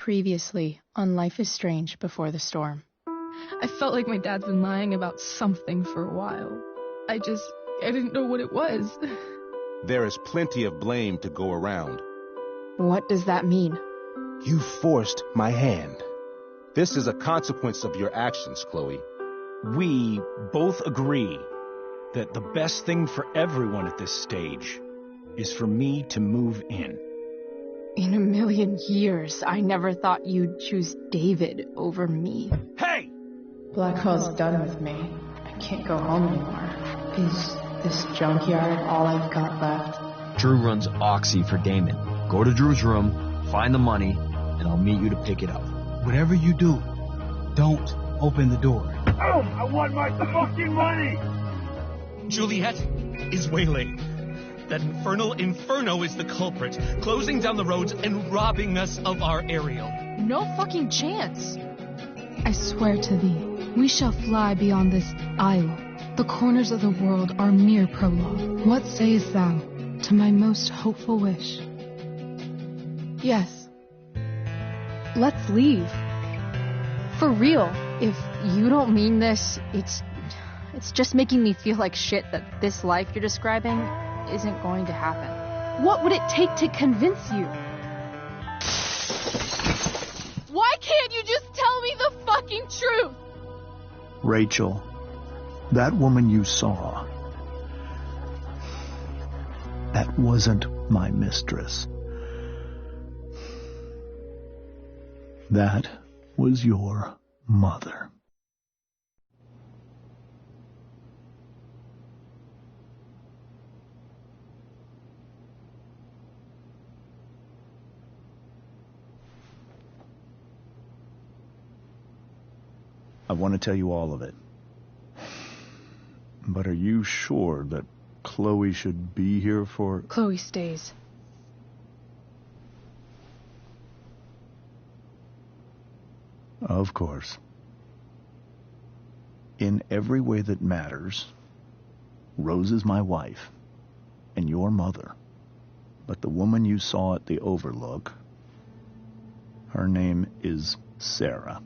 Previously on Life is Strange Before the Storm. I felt like my dad's been lying about something for a while. I didn't know what it was. There is plenty of blame to go around. What does that mean? You forced my hand. This is a consequence of your actions, Chloe. We both agree that the best thing for everyone at this stage is for me to move in. In a million years, I never thought you'd choose David over me. Hey! Blackwell's done with me. I can't go home anymore. Is this junkyard all I've got left? Drew runs Oxy for Damon. Go to Drew's room, find the money, and I'll meet you to pick it up. Whatever you do, don't open the door. Oh, I want my fucking money! Juliet is waylaid. That infernal Inferno is the culprit, closing down the roads and robbing us of our Ariel. No fucking chance. I swear to thee, we shall fly beyond this isle. The corners of the world are mere prologue. What sayest thou to my most hopeful wish? Yes. Let's leave. For real. If you don't mean this, it's just making me feel like shit that this life you're describing isn't going to happen. What would it take to convince you? Why can't you just tell me the fucking truth? Rachel, that woman you saw, that wasn't my mistress. That was your mother. I want to tell you all of it. But are you sure that Chloe should be here for... Chloe stays. Of course. In every way that matters, Rose is my wife and your mother. But the woman you saw at the Overlook, her name is Sarah.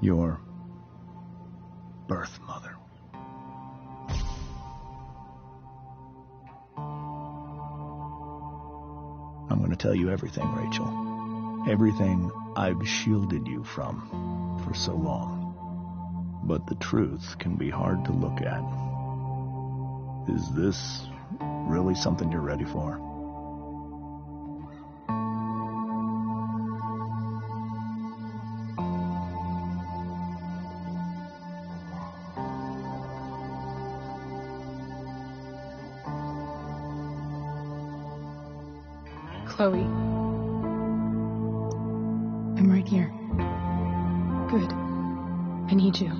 Your birth mother. I'm going to tell you everything, Rachel. Everything I've shielded you from for so long. But the truth can be hard to look at. Is this really something you're ready for? Chloe. I'm right here. Good. I need you.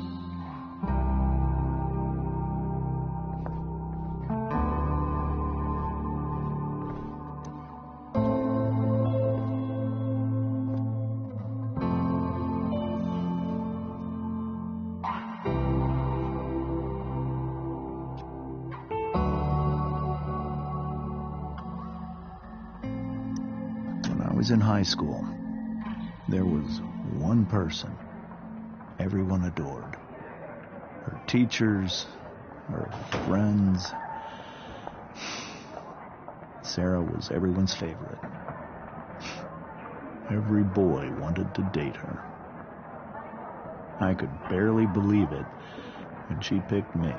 In high school, there was one person everyone adored. Her teachers, her friends. Sarah was everyone's favorite. Every boy wanted to date her. I could barely believe it when she picked me.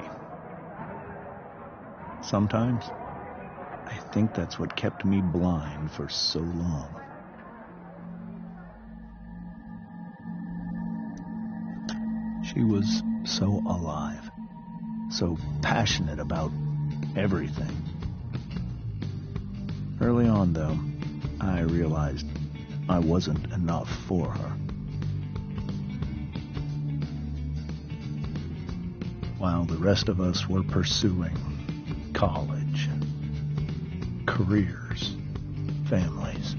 Sometimes, I think that's what kept me blind for so long. She was so alive, so passionate about everything. Early on, though, I realized I wasn't enough for her. While the rest of us were pursuing college, careers, families,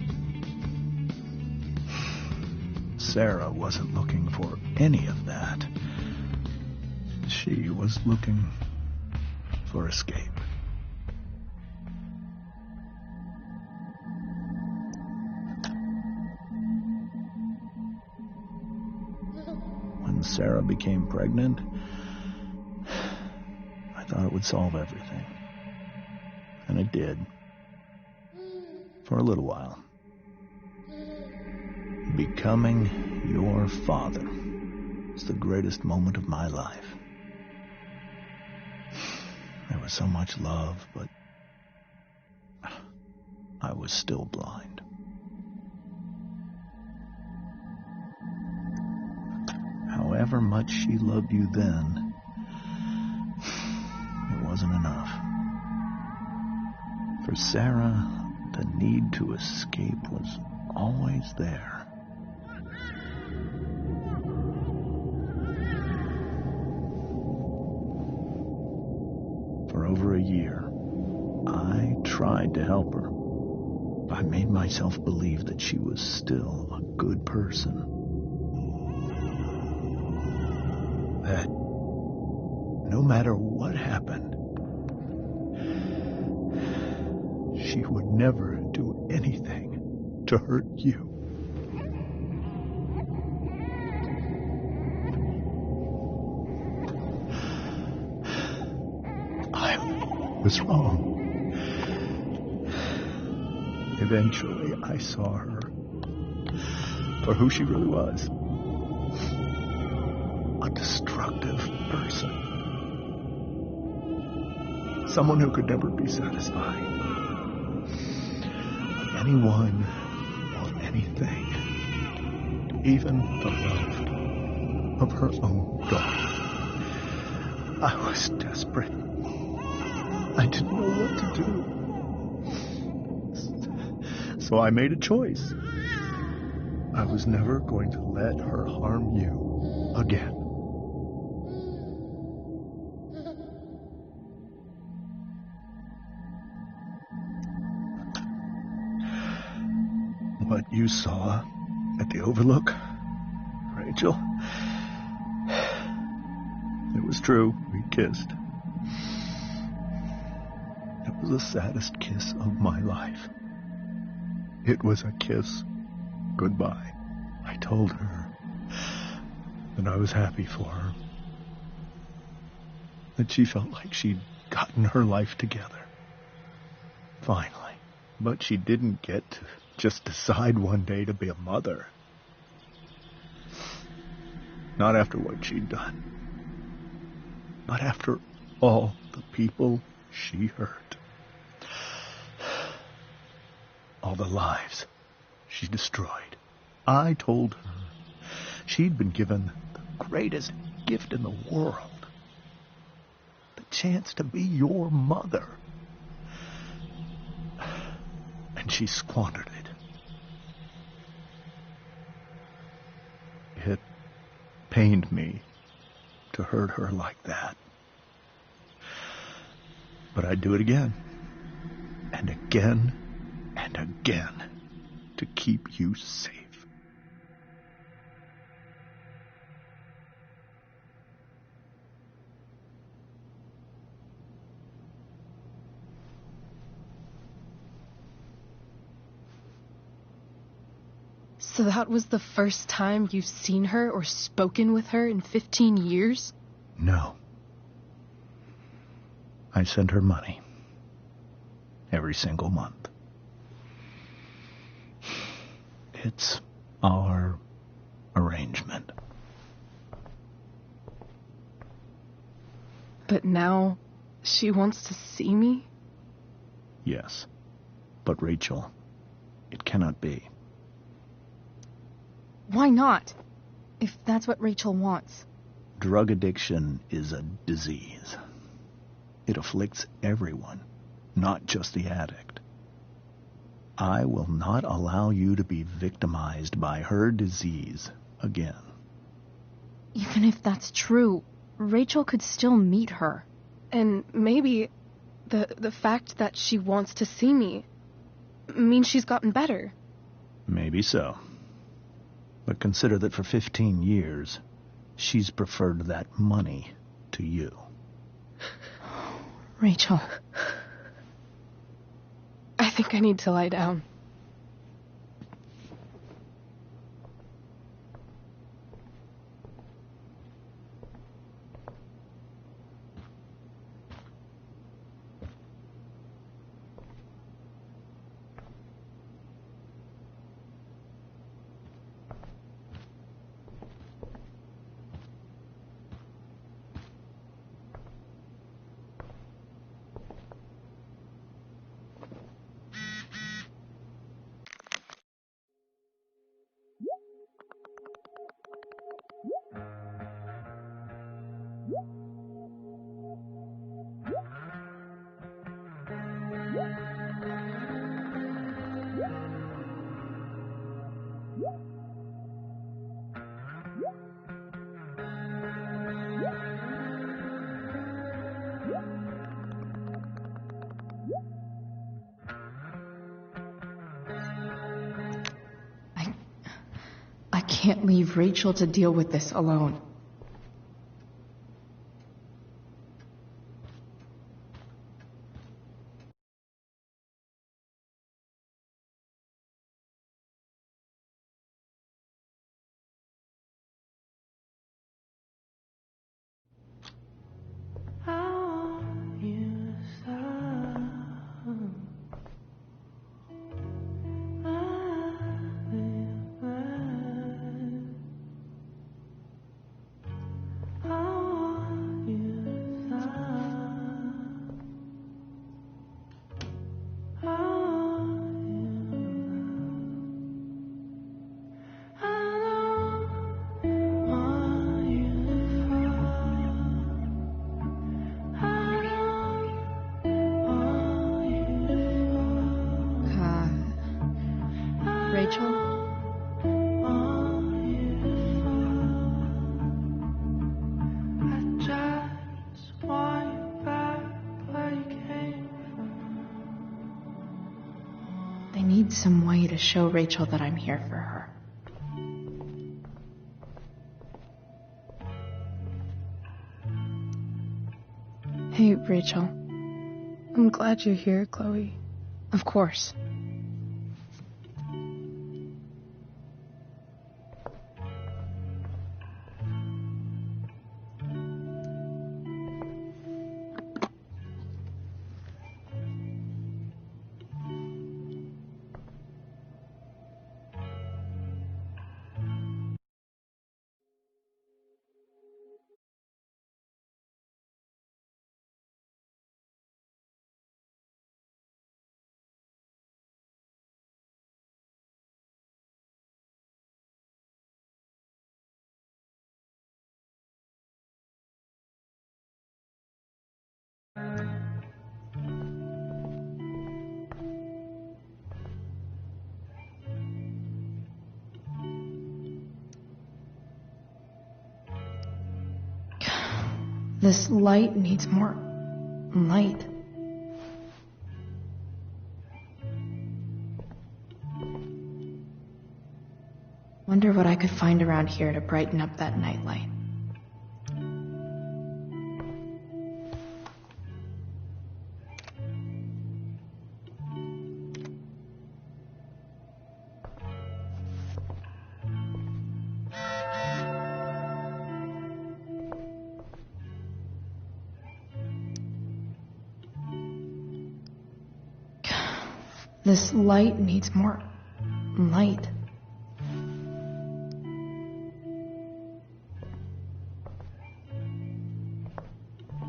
Sarah wasn't looking for any of that. She was looking for escape. when Sarah became pregnant, I thought it would solve everything. And it did. For a little while. Becoming your father is the greatest moment of my life. There was so much love, but I was still blind. However much she loved you then, it wasn't enough. For Sarah, the need to escape was always there. For over a year, I tried to help her. I made myself believe that she was still a good person. That no matter what happened, she would never do anything to hurt you. I was wrong. Eventually, I saw her for who she really was. A destructive person. Someone who could never be satisfied with anyone or anything. Even the love of her own daughter. I was desperate. I didn't know what to do. So I made a choice. I was never going to let her harm you again. What you saw at the Overlook, Rachel, it was true. We kissed. It was the saddest kiss of my life. It was a kiss goodbye. I told her that I was happy for her. That she felt like she'd gotten her life together. Finally. But she didn't get to just decide one day to be a mother. Not after what she'd done. But after all the people she hurt. All the lives she destroyed. I told her she'd been given the greatest gift in the world. The chance to be your mother. And she squandered it. It pained me to hurt her like that. But I'd do it again. And again. And again. To keep you safe. So that was the first time you've seen her or spoken with her in 15 years? No. I sent her money. Every single month. It's our arrangement. But now she wants to see me? Yes. But Rachel, it cannot be. Why not? If that's what Rachel wants. Drug addiction is a disease. It afflicts everyone, not just the addict. I will not allow you to be victimized by her disease again. Even if that's true, Rachel could still meet her. And maybe the fact that she wants to see me means she's gotten better. Maybe so. But consider that for 15 years, she's preferred that money to you. Rachel. I think I need to lie down. can't leave Rachel to deal with this alone. I need some way to show Rachel that I'm here for her. Hey, Rachel. I'm glad you're here, Chloe. Of course. This light needs more light. Wonder what I could find around here to brighten up that nightlight. This light needs more light.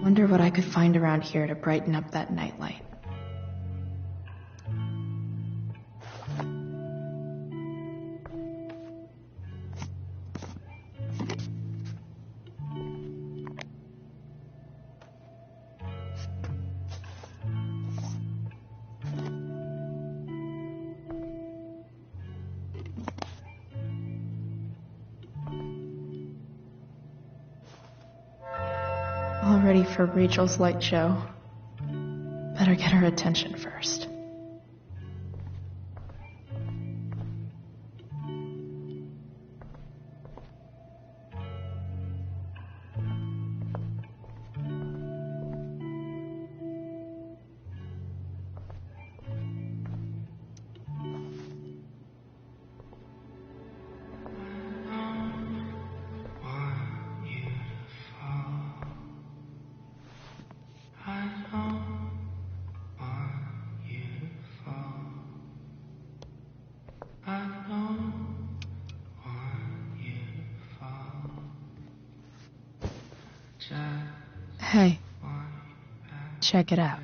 Wonder what I could find around here to brighten up that nightlight. All ready for Rachel's light show. Better get her attention first. Hey, check it out.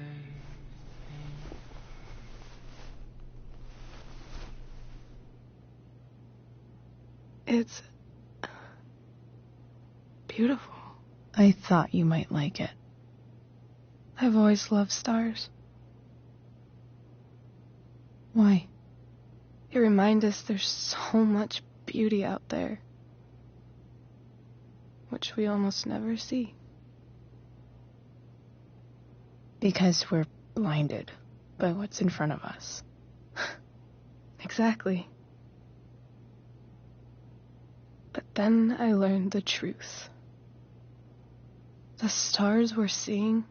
It's beautiful. I thought you might like it. I've always loved stars. Why? They remind us there's so much beauty out there, which we almost never see. Because we're blinded by what's in front of us. Exactly. But then I learned the truth. The stars we're seeing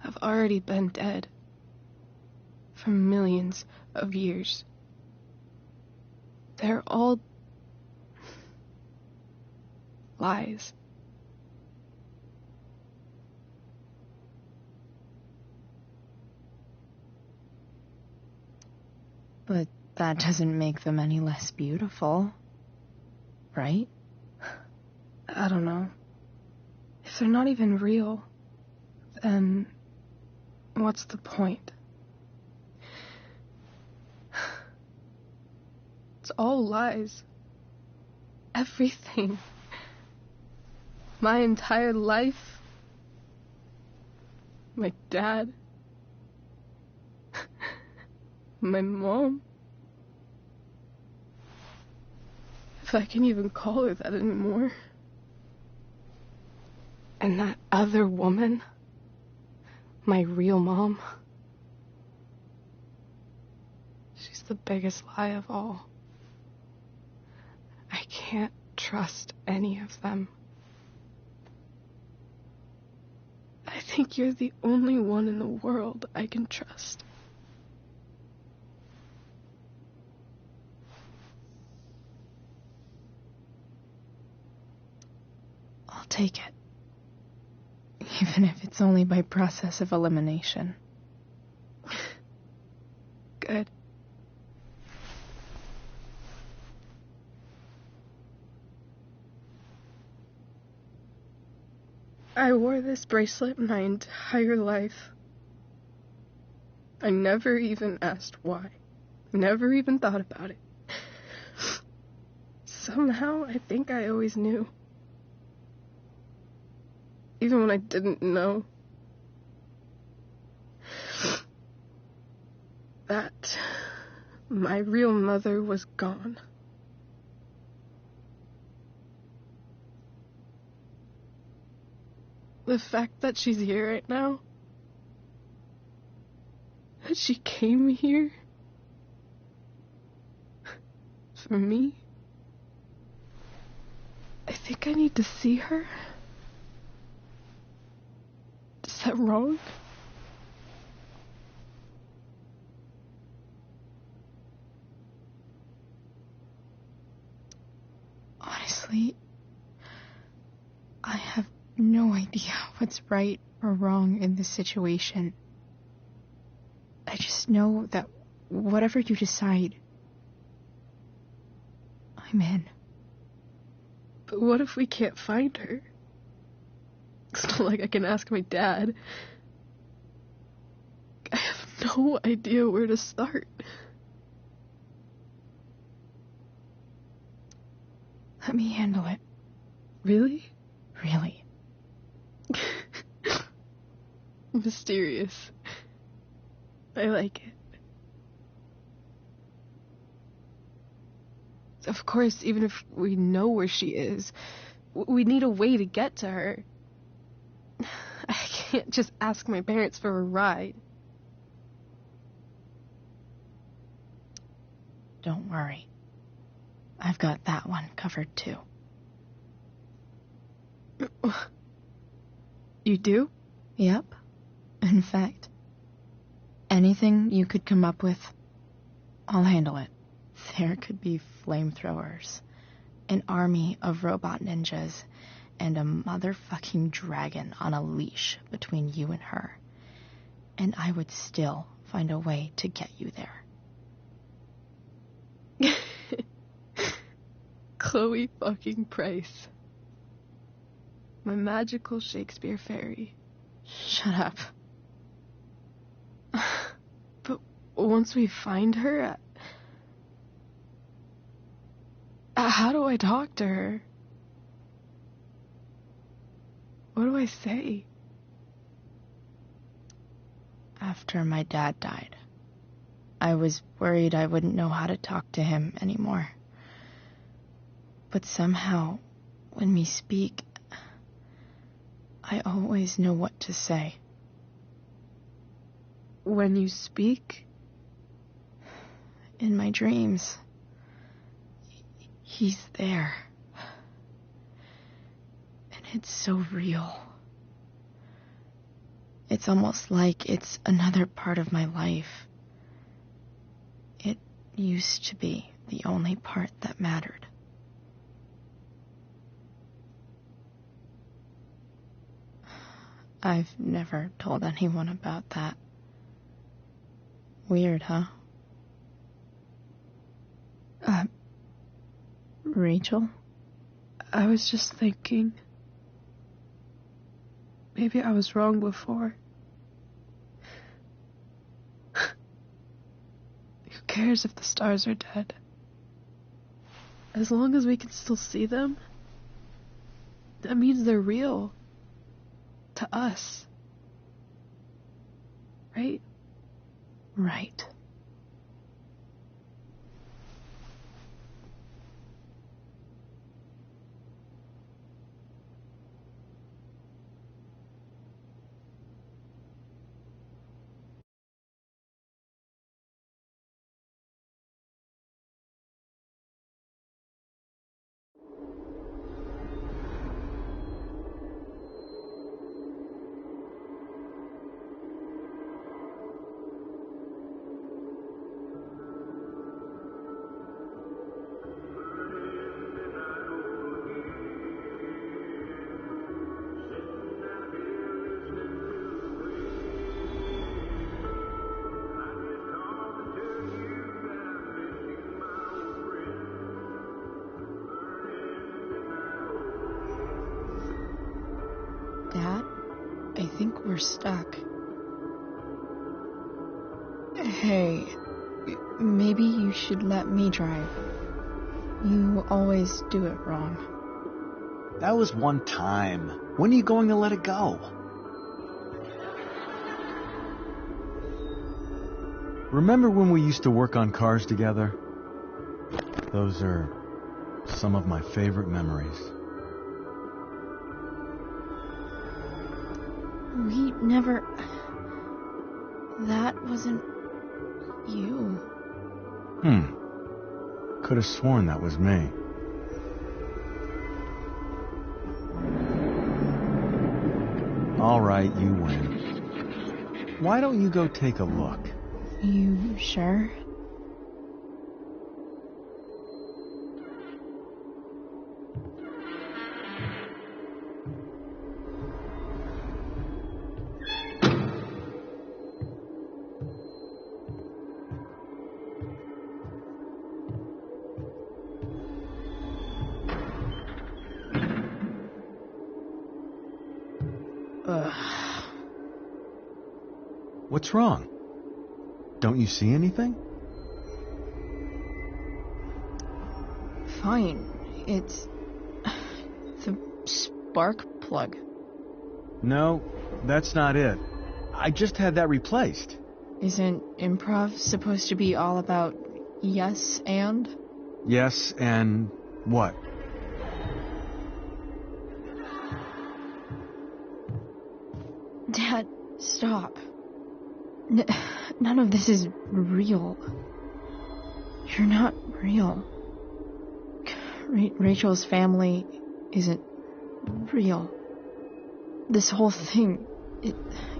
have already been dead for millions of years. They're all lies. But that doesn't make them any less beautiful, right? I don't know. If they're not even real, then what's the point? It's all lies. Everything. My entire life. My dad. My mom. If I can even call her that anymore. And that other woman. My real mom. She's the biggest lie of all. I can't trust any of them. I think you're the only one in the world I can trust. I'll take it. Even if it's only by process of elimination. Good. I wore this bracelet my entire life. I never even asked why. Never even thought about it. Somehow, I think I always knew. Even when I didn't know. That my real mother was gone. The fact that she's here right now, that she came here for me, I think I need to see her. Is that wrong? Honestly, I have no idea what's right or wrong in this situation. I just know that whatever you decide, I'm in. But what if we can't find her? It's not like I can ask my dad. I have no idea where to start. Let me handle it. Really? Really. Mysterious. I like it. Of course, even if we know where she is, we need a way to get to her. I can't just ask my parents for a ride. Don't worry. I've got that one covered too. You do? Yep. In fact, anything you could come up with, I'll handle it. There could be flamethrowers, an army of robot ninjas, and a motherfucking dragon on a leash between you and her. And I would still find a way to get you there. Chloe fucking Price. My magical Shakespeare fairy. Shut up. But once we find her, how do I talk to her? What do I say? After my dad died, I was worried I wouldn't know how to talk to him anymore. But somehow, when we speak, I always know what to say. When you speak? In my dreams. He's there. And it's so real. It's almost like it's another part of my life. It used to be the only part that mattered. I've never told anyone about that. Weird, huh? Rachel? I was just thinking. Maybe I was wrong before. Who cares if the stars are dead? As long as we can still see them, that means they're real. To us. Right? Right. Dad, I think we're stuck. Hey, maybe you should let me drive. You always do it wrong. That was one time. When are you going to let it go? Remember when we used to work on cars together? Those are some of my favorite memories. We never... That wasn't... you. Could have sworn that was me. All right, you win. Why don't you go take a look? You sure? What's wrong? Don't you see anything? Fine. It's... the spark plug. No, that's not it. I just had that replaced. Isn't improv supposed to be all about yes and? Yes, and what? Dad, stop. None of this is real. You're not real. Rachel's family isn't real. This whole thing,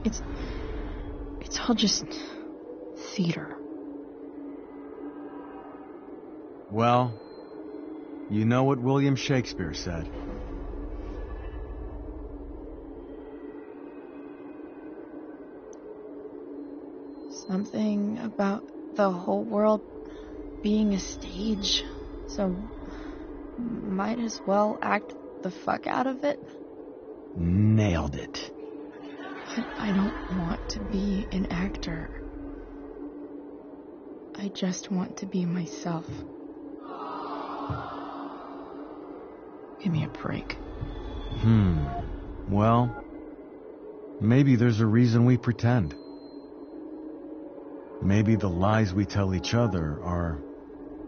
it's all just theater. Well, you know what William Shakespeare said. Something about the whole world being a stage, so might as well act the fuck out of it. Nailed it. But I don't want to be an actor. I just want to be myself. Give me a break. Well, maybe there's a reason we pretend. Maybe the lies we tell each other are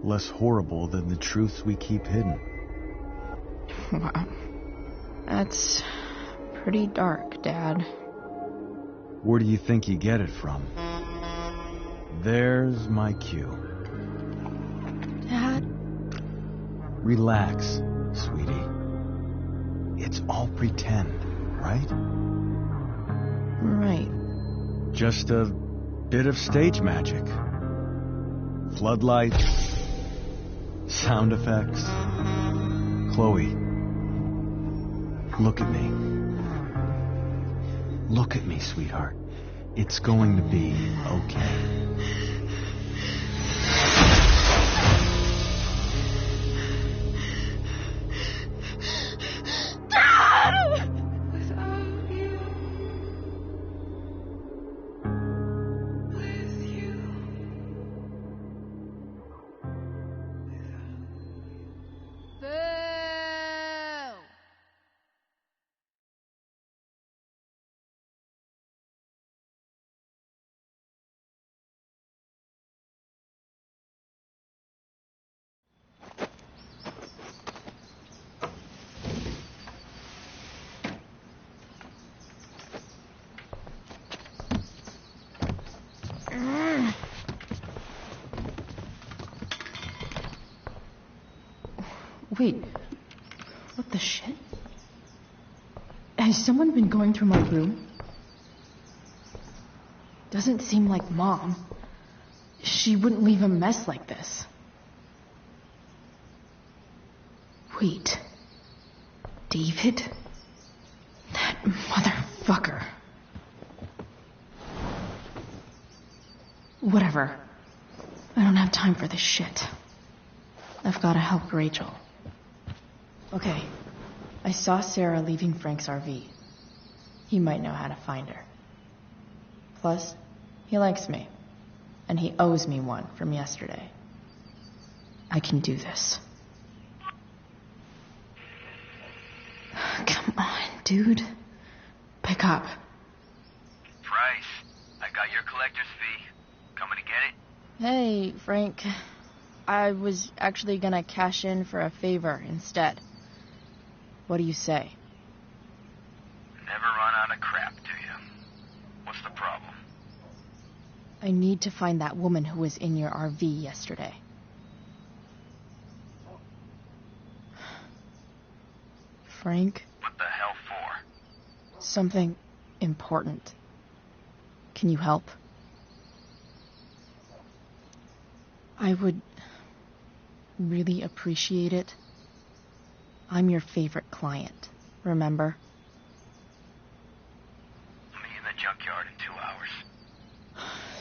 less horrible than the truths we keep hidden. Wow. That's pretty dark, Dad. Where do you think you get it from? There's my cue. Dad? Relax, sweetie. It's all pretend, right? Right. Just a bit of stage magic. Floodlights, sound effects. Chloe, look at me. Look at me, sweetheart. It's going to be okay. Wait, what the shit? Has someone been going through my room? Doesn't seem like Mom. She wouldn't leave a mess like this. Wait. David? That motherfucker. Whatever. I don't have time for this shit. I've got to help Rachel. Okay. I saw Sarah leaving Frank's RV. He might know how to find her. Plus, he likes me. And he owes me one from yesterday. I can do this. Come on, dude. Pick up. Price, I got your collector's fee. Coming to get it? Hey, Frank. I was actually gonna cash in for a favor instead. What do you say? Never run out of crap, do you? What's the problem? I need to find that woman who was in your RV yesterday. Frank? What the hell for? Something important. Can you help? I would really appreciate it. I'm your favorite client, remember? I'll be in the junkyard in 2 hours.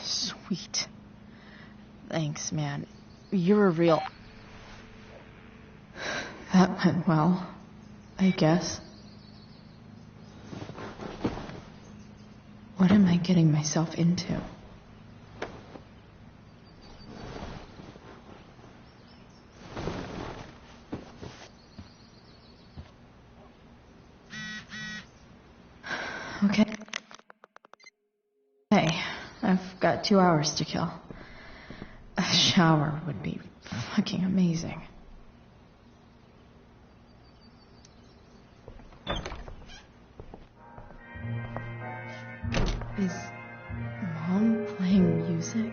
Sweet. Thanks, man. You're a real... That went well, I guess. What am I getting myself into? Okay. Hey, I've got 2 hours to kill. A shower would be fucking amazing. Is Mom playing music?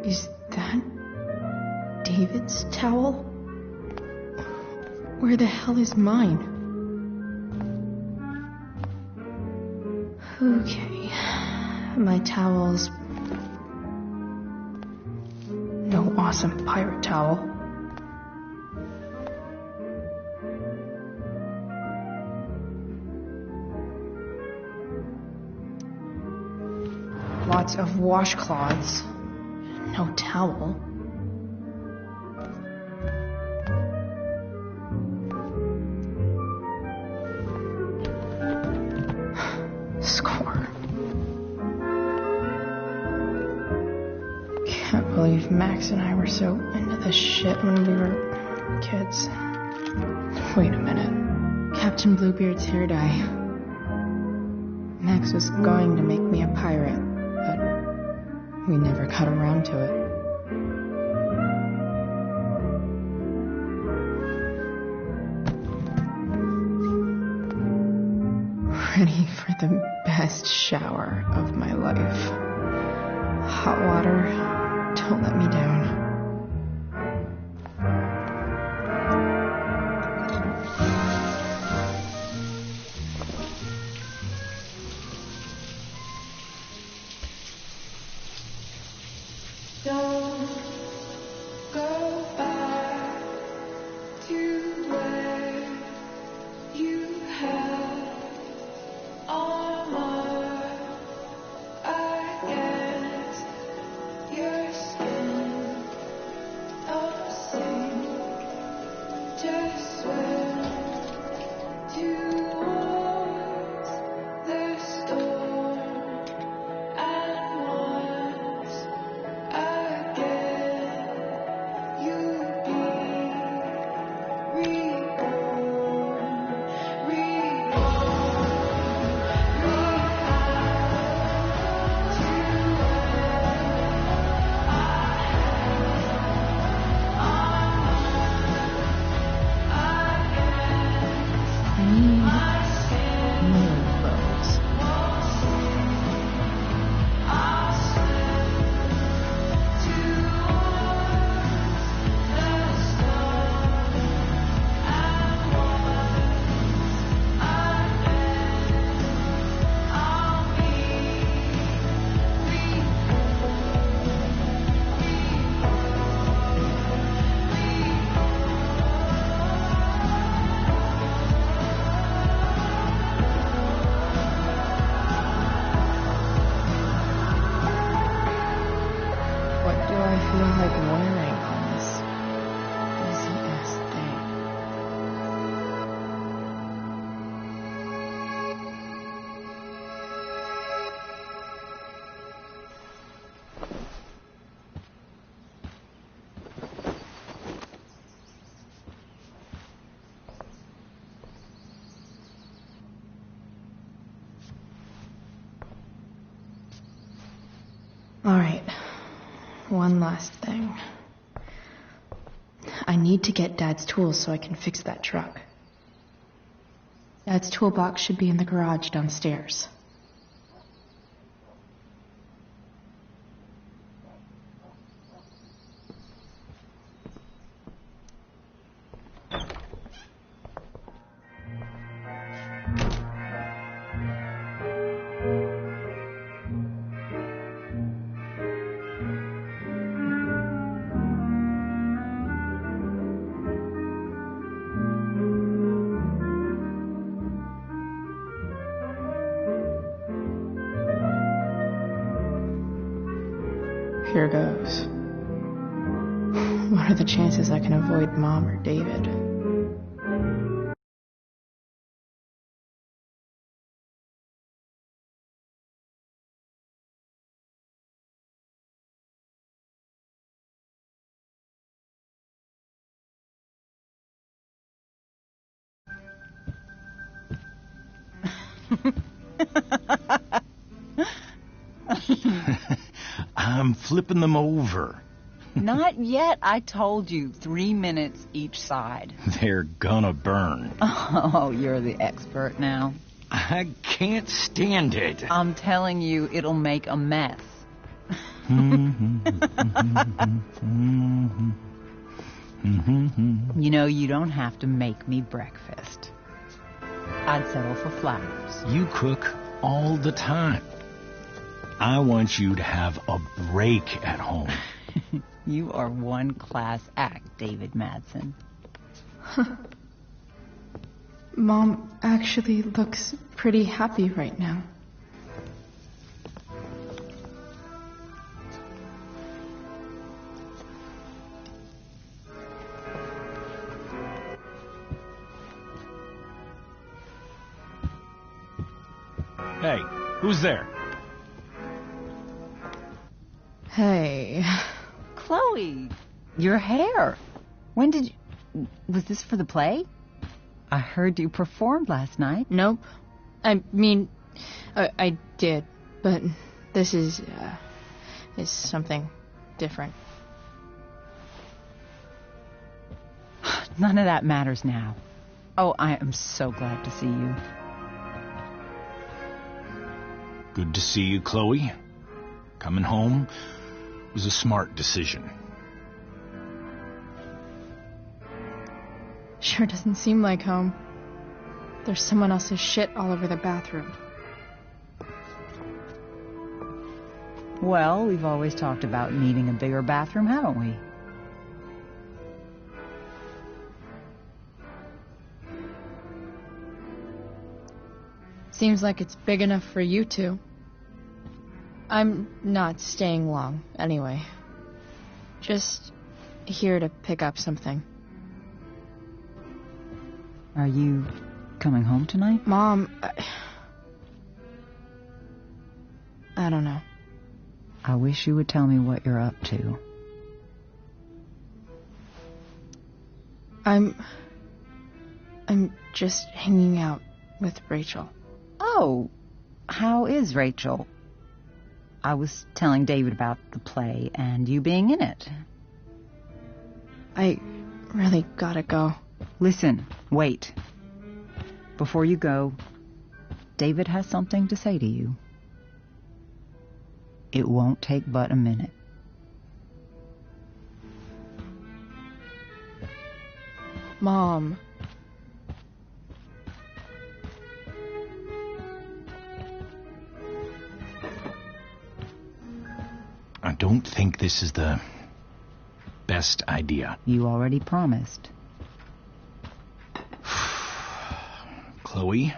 Is that David's towel? Where the hell is mine? Okay, my towels. No awesome pirate towel. Lots of washcloths. No towel. Score. Can't believe Max and I were so into this shit when we were kids. Wait a minute. Captain Bluebeard's hair dye. Max was going to make me a pirate, but we never got around to it. ready for the best shower of my life. Hot water, don't let me down. Don't go back to where you had armor against your skin. Oh, sing, just swim towards the storm and once again you'll be reborn, What do I feel like wearing on this busy-ass thing? All right. One last thing. I need to get Dad's tools so I can fix that truck. Dad's toolbox should be in the garage downstairs. Here goes. What are the chances I can avoid Mom or David? I'm flipping them over. Not yet. I told you 3 minutes each side. They're gonna burn. Oh, you're the expert now. I can't stand it. I'm telling you, it'll make a mess. You know, you don't have to make me breakfast. I'd settle for flowers. You cook all the time. I want you to have a break at home. You are one class act, David Madsen. Mom actually looks pretty happy right now. Hey, who's there? Hey. Chloe, your hair. When did you... Was this for the play? I heard you performed last night. Nope. I mean, I did, but this is something different. None of that matters now. Oh, I am so glad to see you. Good to see you, Chloe. Coming home was a smart decision. Sure doesn't seem like home. There's someone else's shit all over the bathroom. Well, we've always talked about needing a bigger bathroom, haven't we? Seems like it's big enough for you two. I'm not staying long, anyway. Just here to pick up something. Are you coming home tonight? Mom, I don't know. I wish you would tell me what you're up to. I'm just hanging out with Rachel. Oh, how is Rachel? I was telling David about the play and you being in it. I really gotta go. Listen, wait. Before you go, David has something to say to you. It won't take but a minute. Mom. I don't think this is the best idea. You already promised. Chloe,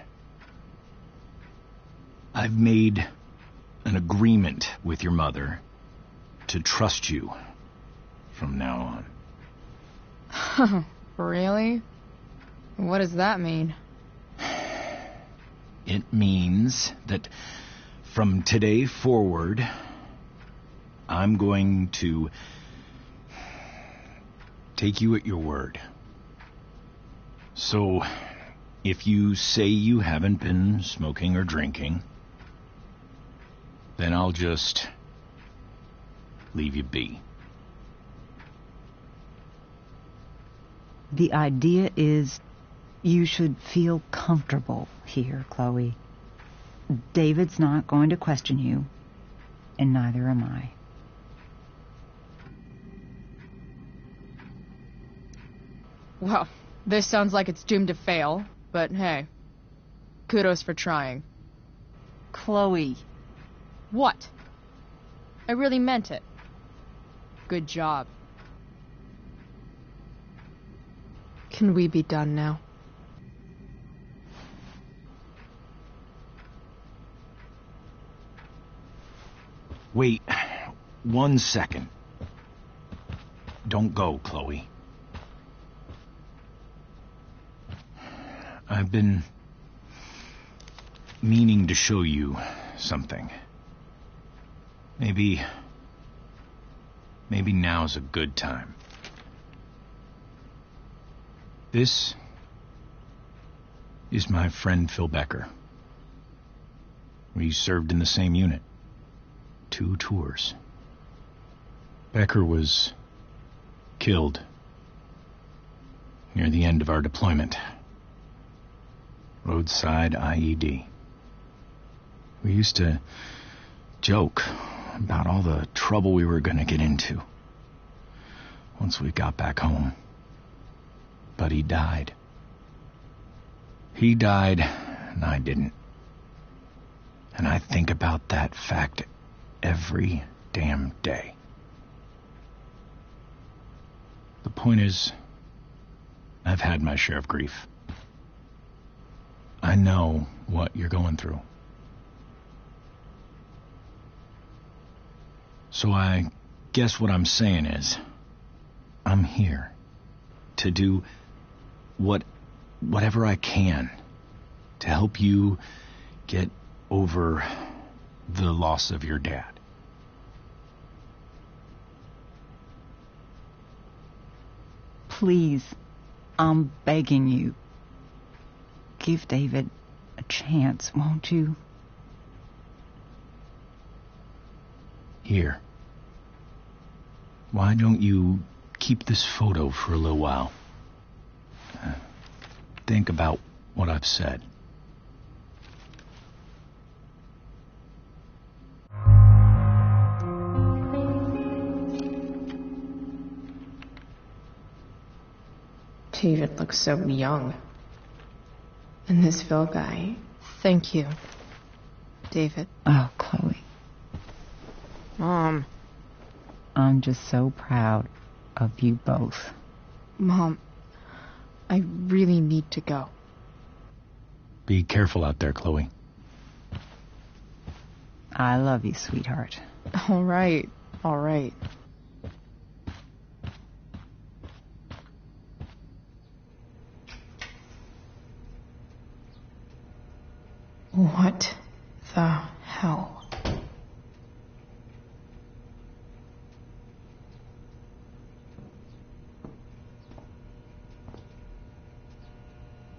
I've made an agreement with your mother to trust you from now on. Really? What does that mean? It means that from today forward, I'm going to take you at your word. So, if you say you haven't been smoking or drinking, then I'll just leave you be. The idea is you should feel comfortable here, Chloe. David's not going to question you, and neither am I. Well, this sounds like it's doomed to fail, but hey, kudos for trying. Chloe. What? I really meant it. Good job. Can we be done now? Wait 1 second. Don't go, Chloe. I've been meaning to show you something. Maybe now's a good time. This is my friend Phil Becker. We served in the same unit. 2 tours. Becker was killed near the end of our deployment. Roadside IED. We used to joke about all the trouble we were going to get into once we got back home. But he died. He died, and I didn't. And I think about that fact every damn day. The point is, I've had my share of grief. I know what you're going through. So I guess what I'm saying is, I'm here to do whatever I can to help you get over the loss of your dad. Please, I'm begging you. Give David a chance, won't you? Here. Why don't you keep this photo for a little while? Think about what I've said. David looks so young. And this Phil guy... Thank you, David. Oh, Chloe. Mom. I'm just so proud of you both. Mom, I really need to go. Be careful out there, Chloe. I love you, sweetheart. All right, all right. What the hell?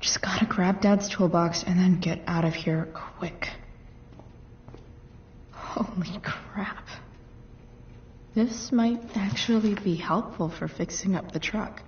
Just gotta grab Dad's toolbox and then get out of here quick. Holy crap. This might actually be helpful for fixing up the truck.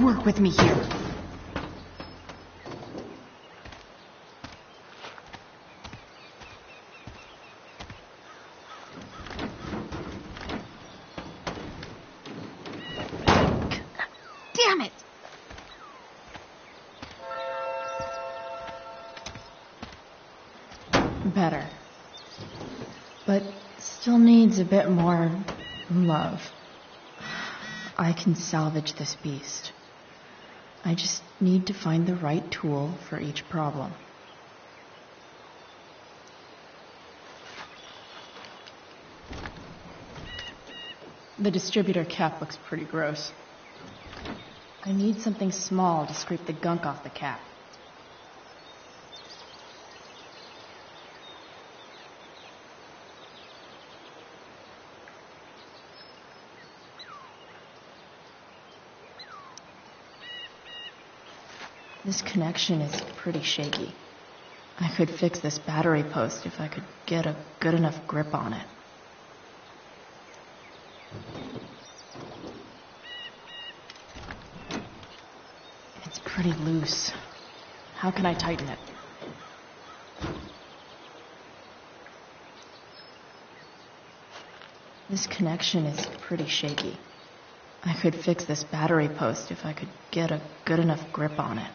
Work with me here. Damn it! Better. But still needs a bit more love. I can salvage this beast. I just need to find the right tool for each problem. The distributor cap looks pretty gross. I need something small to scrape the gunk off the cap. This connection is pretty shaky. I could fix this battery post if I could get a good enough grip on it. It's pretty loose. How can I tighten it? This connection is pretty shaky. I could fix this battery post if I could get a good enough grip on it.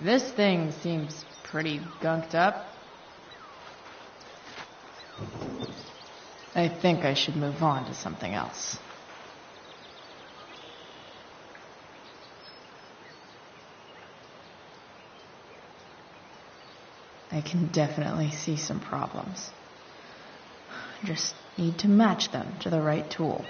This thing seems pretty gunked up. I think I should move on to something else. I can definitely see some problems. I just need to match them to the right tool.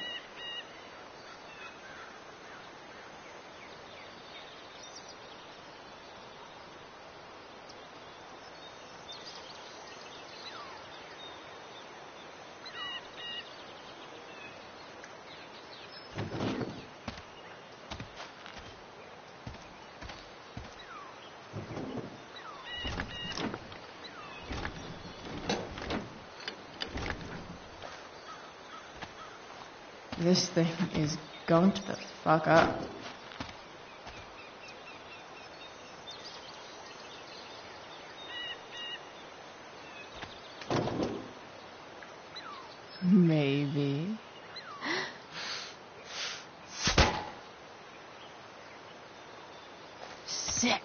This thing is going to the fuck up. baby. Sick.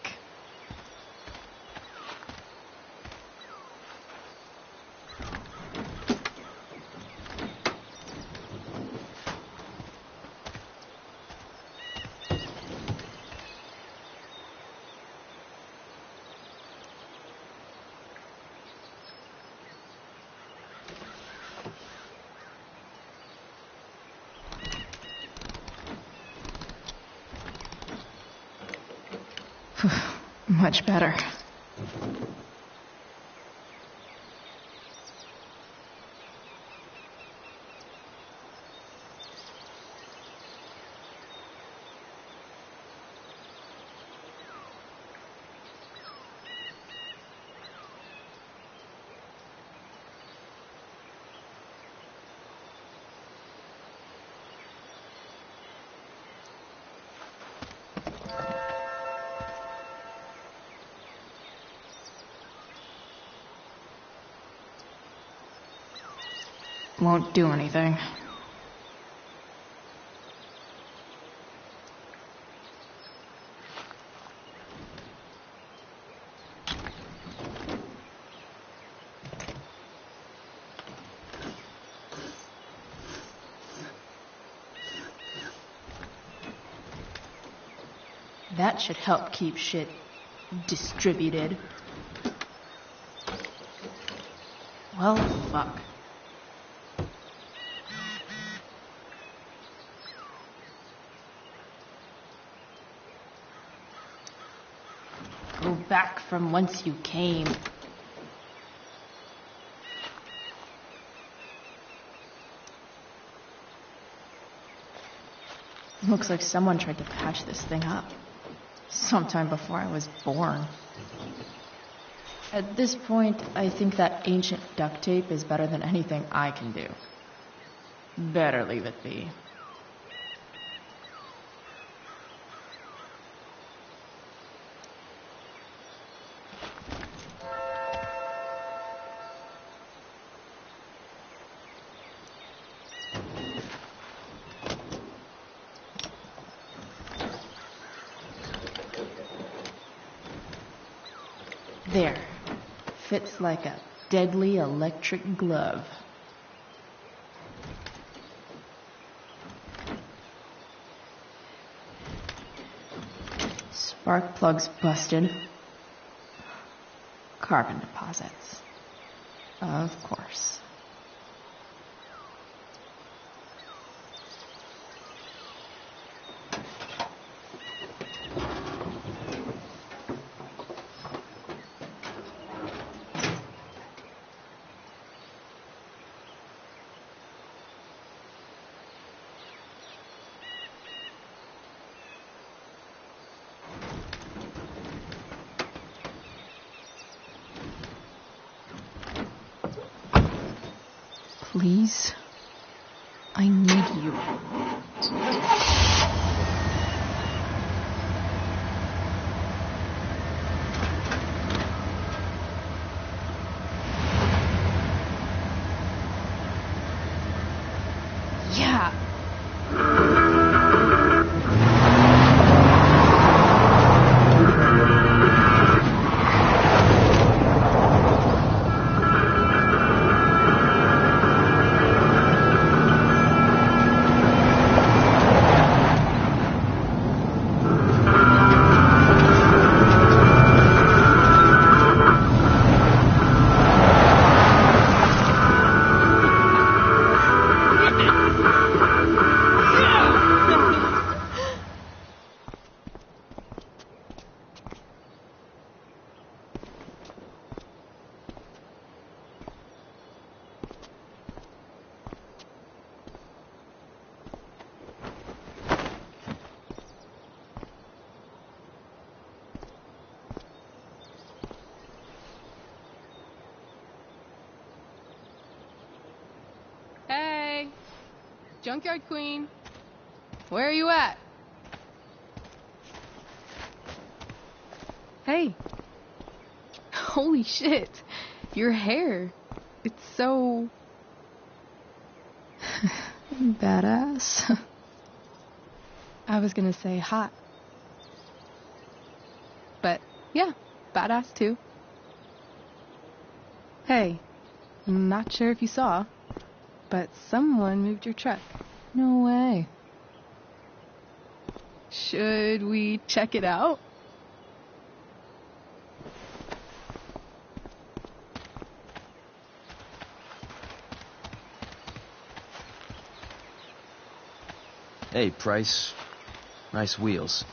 Much better. Won't do anything. That should help keep shit distributed. Well, fuck. Go back from whence you came. Looks like someone tried to patch this thing up sometime before I was born. At this point, I think that ancient duct tape is better than anything I can do. Better leave it be. There. Fits like a deadly electric glove. Spark plugs busted. Carbon deposits. Of course. Please, I need you. Yeah. Hey, Junkyard Queen, where are you at? Hey, holy shit, your hair, it's so Badass. I was gonna say hot. But yeah, badass too. Hey, not sure if you saw, but someone moved your truck. No way. Should we check it out? Hey, Price. Nice wheels.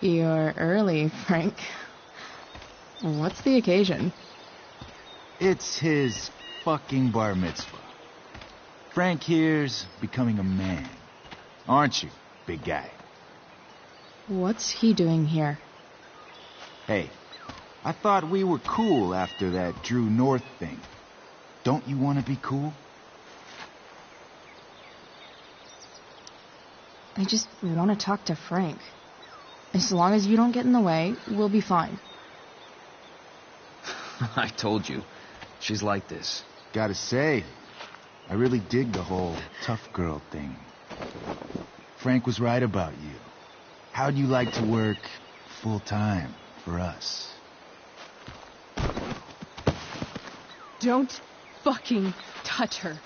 You're early, Frank. What's the occasion? It's his fucking bar mitzvah. Frank here's becoming a man. Aren't you, big guy? What's he doing here? Hey, I thought we were cool after that Drew North thing. Don't you want to be cool? I just want to talk to Frank. As long as you don't get in the way, we'll be fine. I told you. She's like this. Gotta say, I really dig the whole tough girl thing. Frank was right about you. How'd you like to work full time for us? Don't fucking touch her.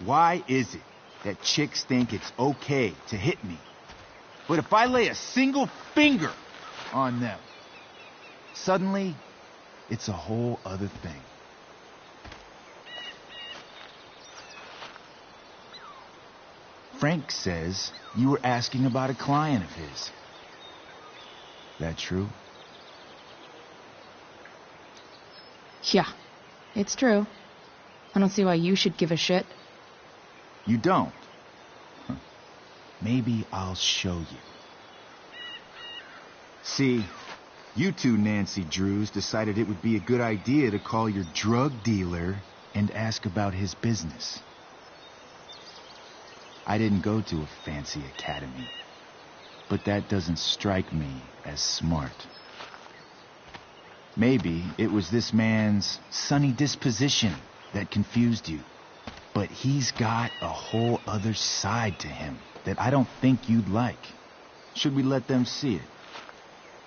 Why is it that chicks think it's okay to hit me? But if I lay a single finger on them, suddenly it's a whole other thing. Frank says you were asking about a client of his. That true? Yeah, it's true. I don't see why you should give a shit. You don't? Huh. Maybe I'll show you. See, you two Nancy Drews decided it would be a good idea to call your drug dealer and ask about his business. I didn't go to a fancy academy, but that doesn't strike me as smart. Maybe it was this man's sunny disposition that confused you. But he's got a whole other side to him that I don't think you'd like. Should we let them see it?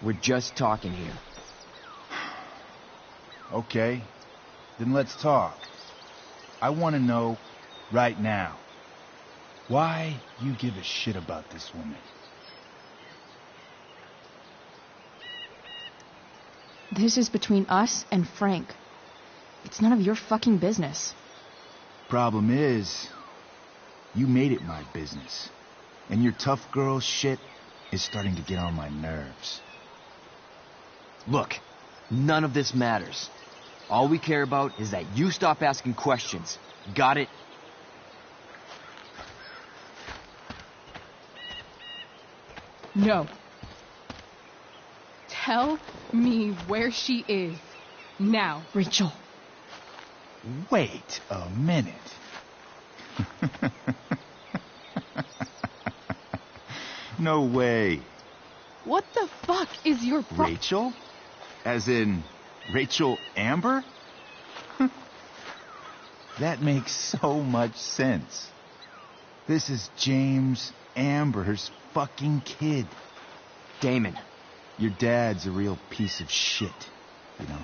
We're just talking here. Okay, then let's talk. I want to know right now why you give a shit about this woman. This is between us and Frank. It's none of your fucking business. Problem is, you made it my business. And your tough girl shit is starting to get on my nerves. Look, none of this matters. All we care about is that you stop asking questions. Got it? No. Tell me where she is. Now. Rachel. Wait a minute. No way. What the fuck is your Rachel? As in Rachel Amber? That makes so much sense. This is James Amber's fucking kid. Damon. Your dad's a real piece of shit, you know.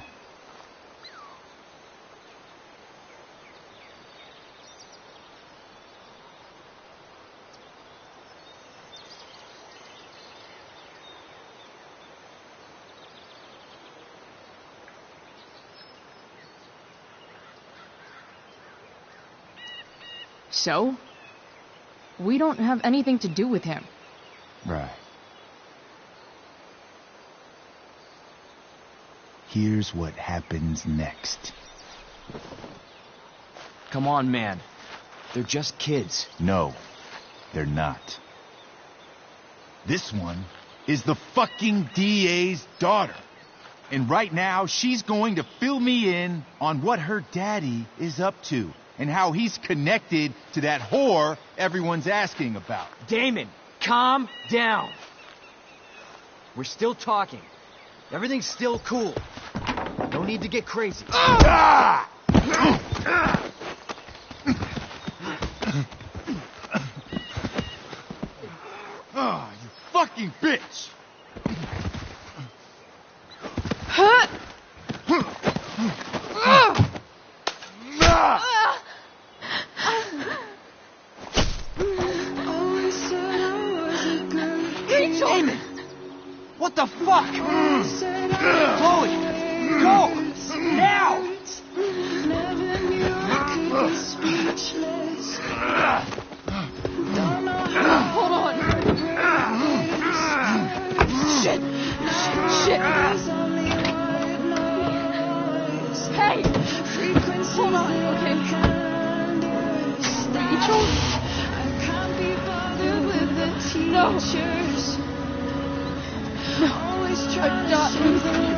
So? We don't have anything to do with him. Right. Here's what happens next. Come on, man. They're just kids. No, they're not. This one is the fucking DA's daughter. And right now, she's going to fill me in on what her daddy is up to and how he's connected to that whore everyone's asking about. Damon, calm down. We're still talking. Everything's still cool. No need to get crazy. Ah! Oh, you fucking bitch! Damon! What the fuck? Chloe! Go! Now! Hold on. Shit. Hey! Hold on, okay? Rachel? No! No, I'm not losing you.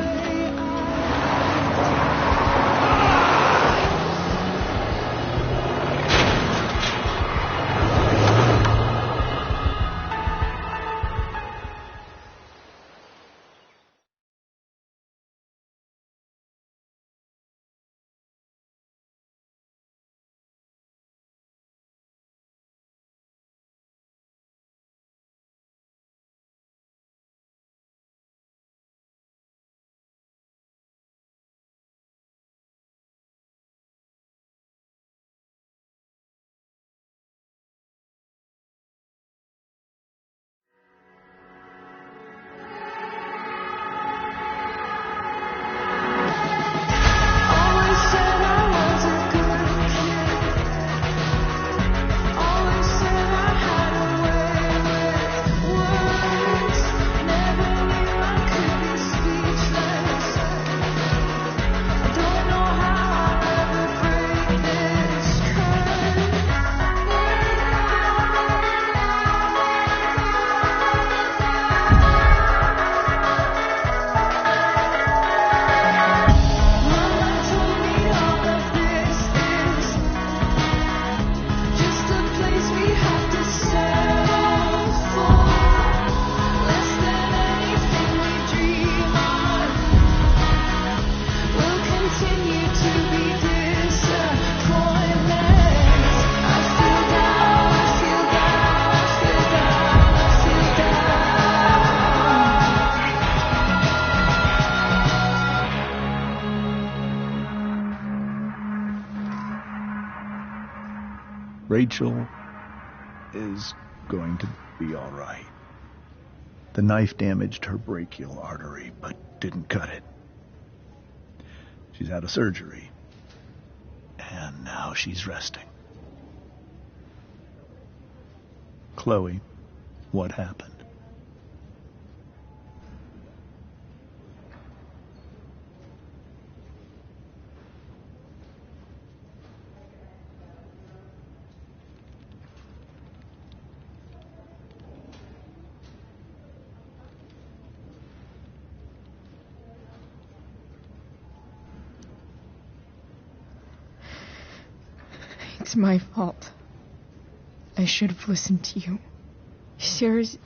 Rachel is going to be all right. The knife damaged her brachial artery, but didn't cut it. She's had a surgery, and now she's resting. Chloe, what happened? It's my fault. I should have listened to you. Sarah's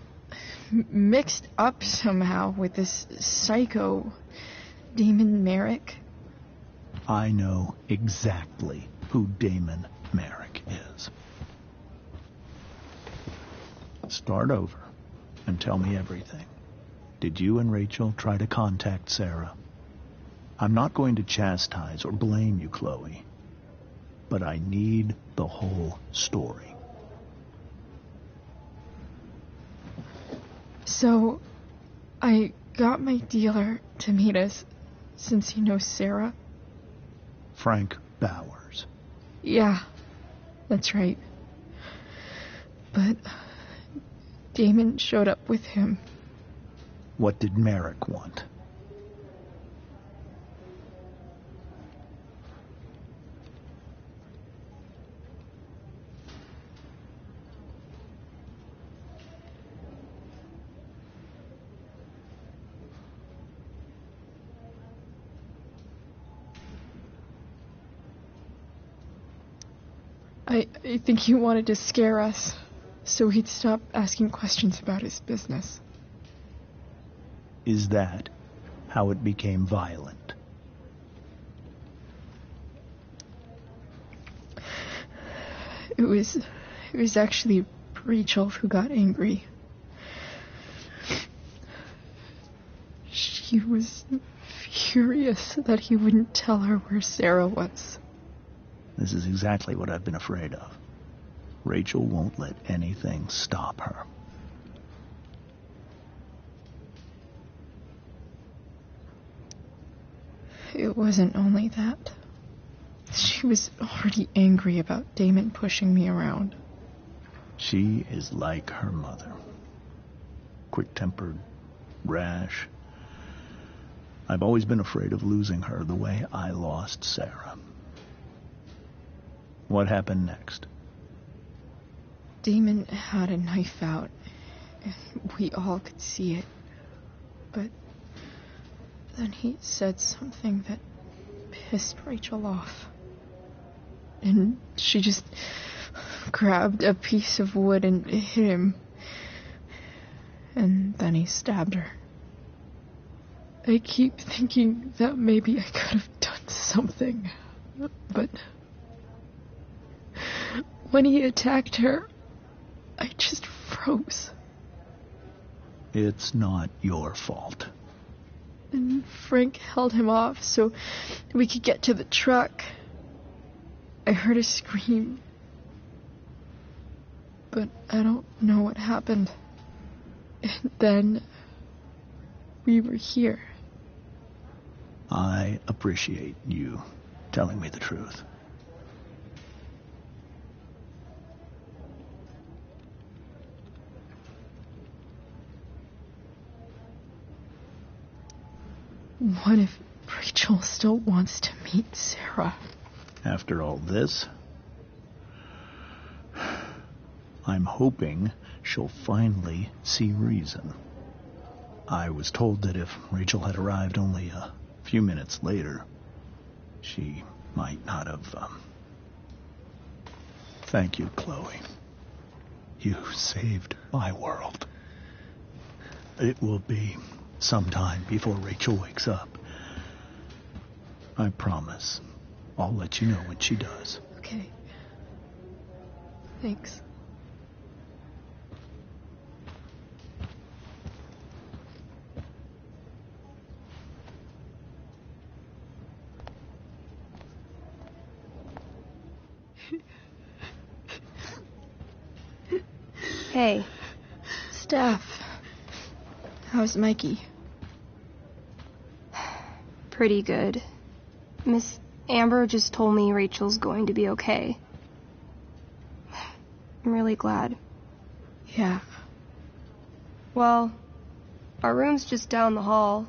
mixed up somehow with this psycho Damon Merrick. I know exactly who Damon Merrick is. Start over and tell me everything. Did you and Rachel try to contact Sarah? I'm not going to chastise or blame you, Chloe, but I need the whole story. So, I got my dealer to meet us, since he knows Sarah. Frank Bowers. Yeah, that's right. But Damon showed up with him. What did Merrick want? I think he wanted to scare us, so he'd stop asking questions about his business. Is that how it became violent? It was actually Rachel who got angry. She was furious that he wouldn't tell her where Sarah was. This is exactly what I've been afraid of. Rachel won't let anything stop her. It wasn't only that. She was already angry about Damon pushing me around. She is like her mother. Quick-tempered, rash. I've always been afraid of losing her the way I lost Sarah. What happened next? Damon had a knife out, and we all could see it. But then he said something that pissed Rachel off. And she just grabbed a piece of wood and hit him. And then he stabbed her. I keep thinking that maybe I could have done something, but when he attacked her, I just froze. It's not your fault. And Frank held him off so we could get to the truck. I heard a scream, but I don't know what happened. And then we were here. I appreciate you telling me the truth. What if Rachel still wants to meet Sarah? After all this, I'm hoping she'll finally see reason. I was told that if Rachel had arrived only a few minutes later, she might not have... Thank you, Chloe. You saved my world. It will be some time before Rachel wakes up. I promise. I'll let you know when she does. Okay. Thanks. Hey. Steph. How's Mikey? Pretty good. Miss Amber just told me Rachel's going to be okay. I'm really glad. Yeah. Well, our room's just down the hall.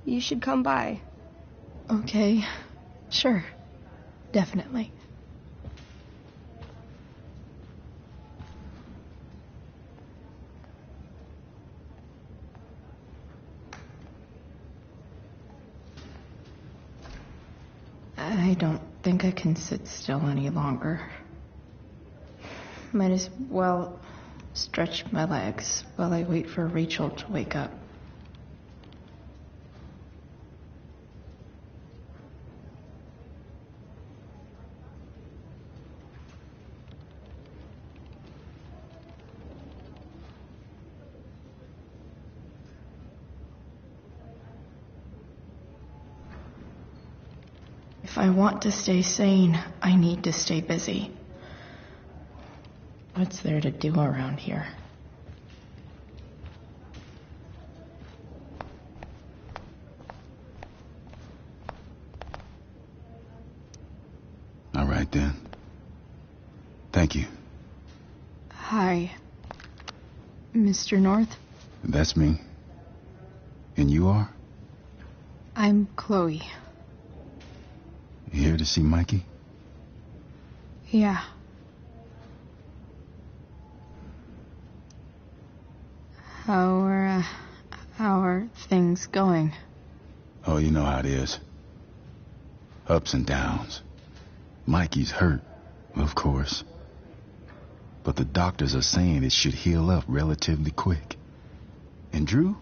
You should come by. Okay. Sure. Definitely. I don't think I can sit still any longer. Might as well stretch my legs while I wait for Rachel to wake up. If I want to stay sane, I need to stay busy. What's there to do around here? All right, then. Thank you. Hi, Mr. North. That's me. And you are? I'm Chloe. You here to see Mikey? Yeah. How are things going? Oh, you know how it is. Ups and downs. Mikey's hurt. Of course. But the doctors are saying it should heal up relatively quick. And Drew?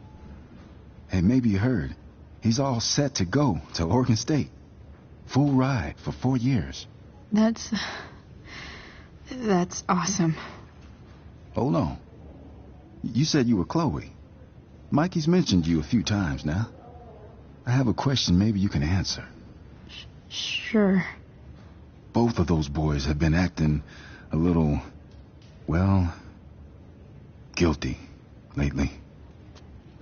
Hey, maybe you heard. He's all set to go to Oregon State. Full ride for 4 years. That's awesome. Hold on. You said you were Chloe. Mikey's mentioned you a few times now. I have a question maybe you can answer. Sure. Both of those boys have been acting a little, well, guilty lately.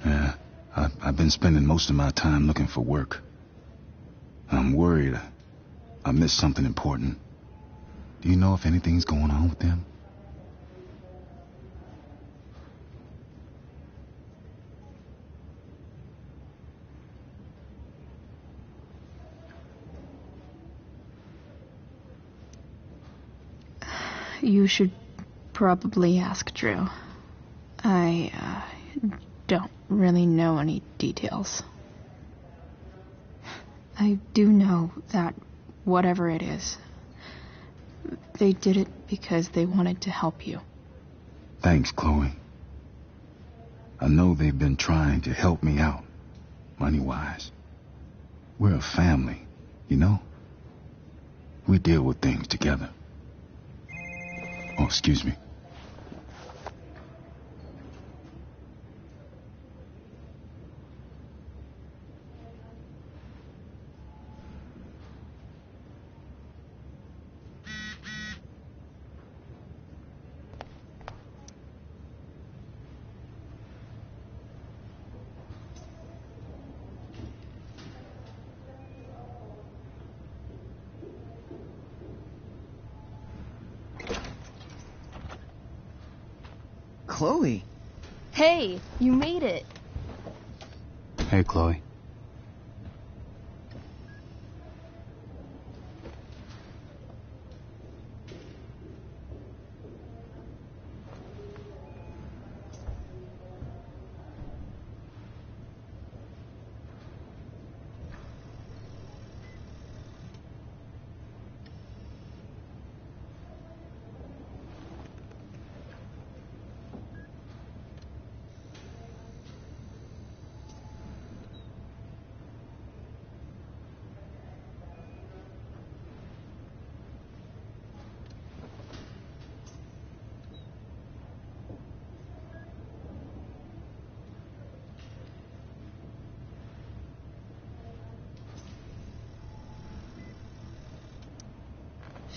Yeah, I've been spending most of my time looking for work. I'm worried I missed something important. Do you know if anything's going on with them? You should probably ask Drew. I don't really know any details. I do know that whatever it is, they did it because they wanted to help you. Thanks, Chloe. I know they've been trying to help me out, money-wise. We're a family, you know? We deal with things together. Oh, excuse me. Chloe. Hey, you made it. Hey, Chloe.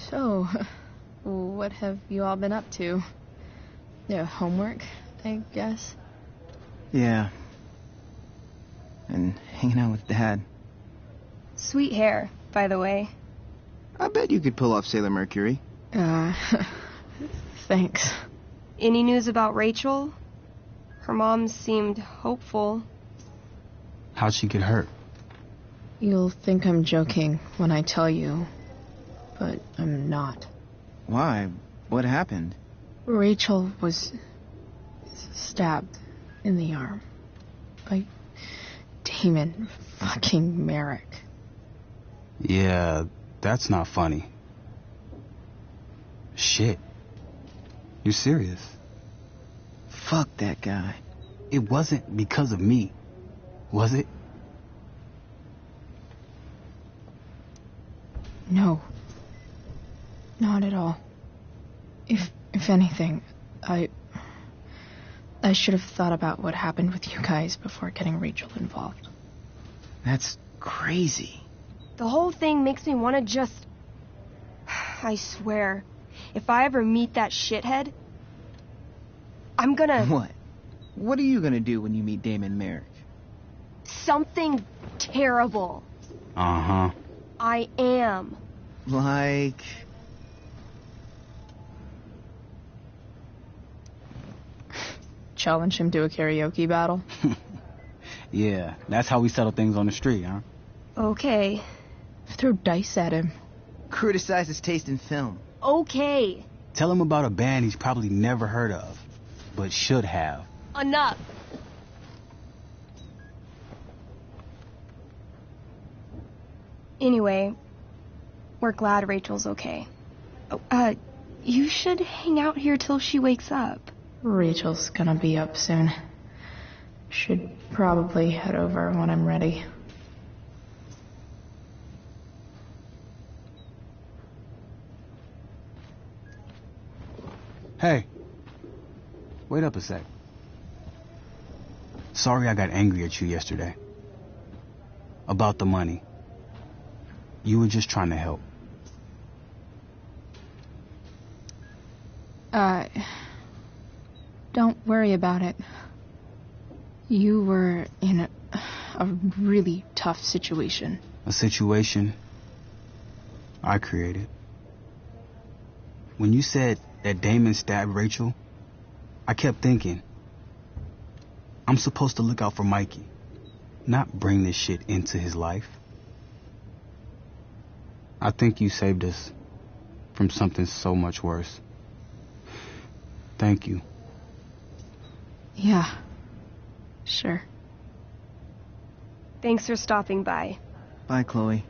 So, what have you all been up to? Homework, I guess? Yeah. And hanging out with Dad. Sweet hair, by the way. I bet you could pull off Sailor Mercury. Thanks. Any news about Rachel? Her mom seemed hopeful. How'd she get hurt? You'll think I'm joking when I tell you, but I'm not. Why? What happened? Rachel was stabbed in the arm by Damon fucking Merrick. Yeah, that's not funny. Shit. You serious? Fuck that guy. It wasn't because of me, was it? No. Not at all. If anything, I should have thought about what happened with you guys before getting Rachel involved. That's crazy. The whole thing makes me want to just... I swear, if I ever meet that shithead, I'm gonna... What? What are you gonna do when you meet Damon Merrick? Something terrible. Uh-huh. I am. Like... Challenge him to a karaoke battle? Yeah, that's how we settle things on the street, huh? Okay. Throw dice at him. Criticize his taste in film. Okay. Tell him about a band he's probably never heard of, but should have. Enough. Anyway, we're glad Rachel's okay. Oh, you should hang out here till she wakes up. Rachel's gonna be up soon. Should probably head over when I'm ready. Hey, wait up a sec. Sorry I got angry at you yesterday. About the money. You were just trying to help. Don't worry about it. You were in a really tough situation. A situation I created. When you said that Damon stabbed Rachel, I kept thinking, I'm supposed to look out for Mikey, not bring this shit into his life. I think you saved us from something so much worse. Thank you. Yeah, sure. Thanks for stopping by. Bye, Chloe.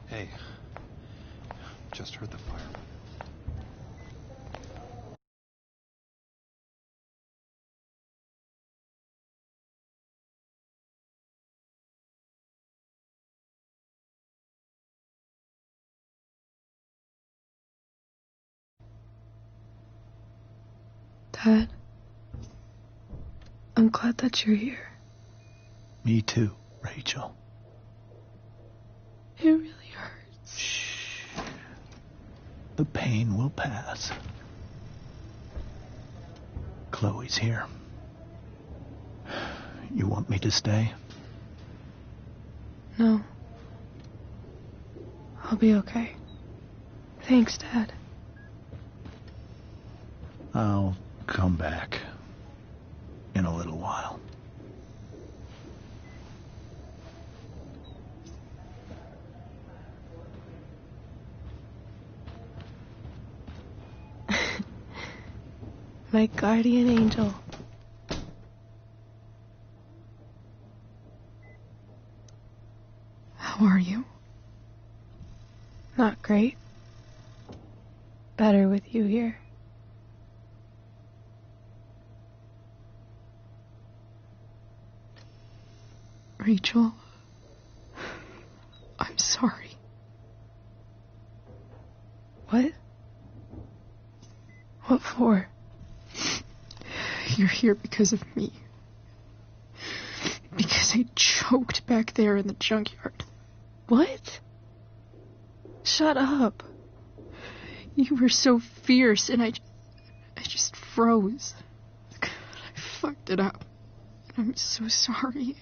Hey, just heard the fireman. Dad, I'm glad that you're here. Me too, Rachel. It really hurts. Shh. The pain will pass. Chloe's here. You want me to stay? No. I'll be okay. Thanks, Dad. I'll come back in a little while. My guardian angel. How are you? Not great. Better with you here. Rachel, I'm sorry. What? What for? You're here because of me. Because I choked back there in the junkyard. What? Shut up. You were so fierce and I just froze. I fucked it up. I'm so sorry.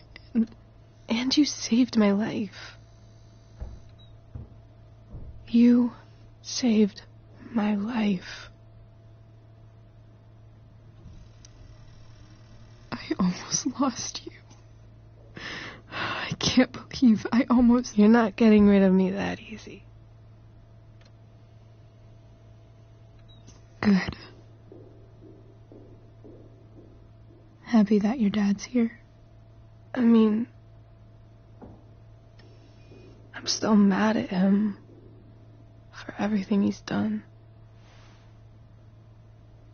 And you saved my life. You saved my life. I almost lost you. I can't believe I almost... You're not getting rid of me that easy. Good. Happy that your dad's here. I mean, I'm still mad at him for everything he's done.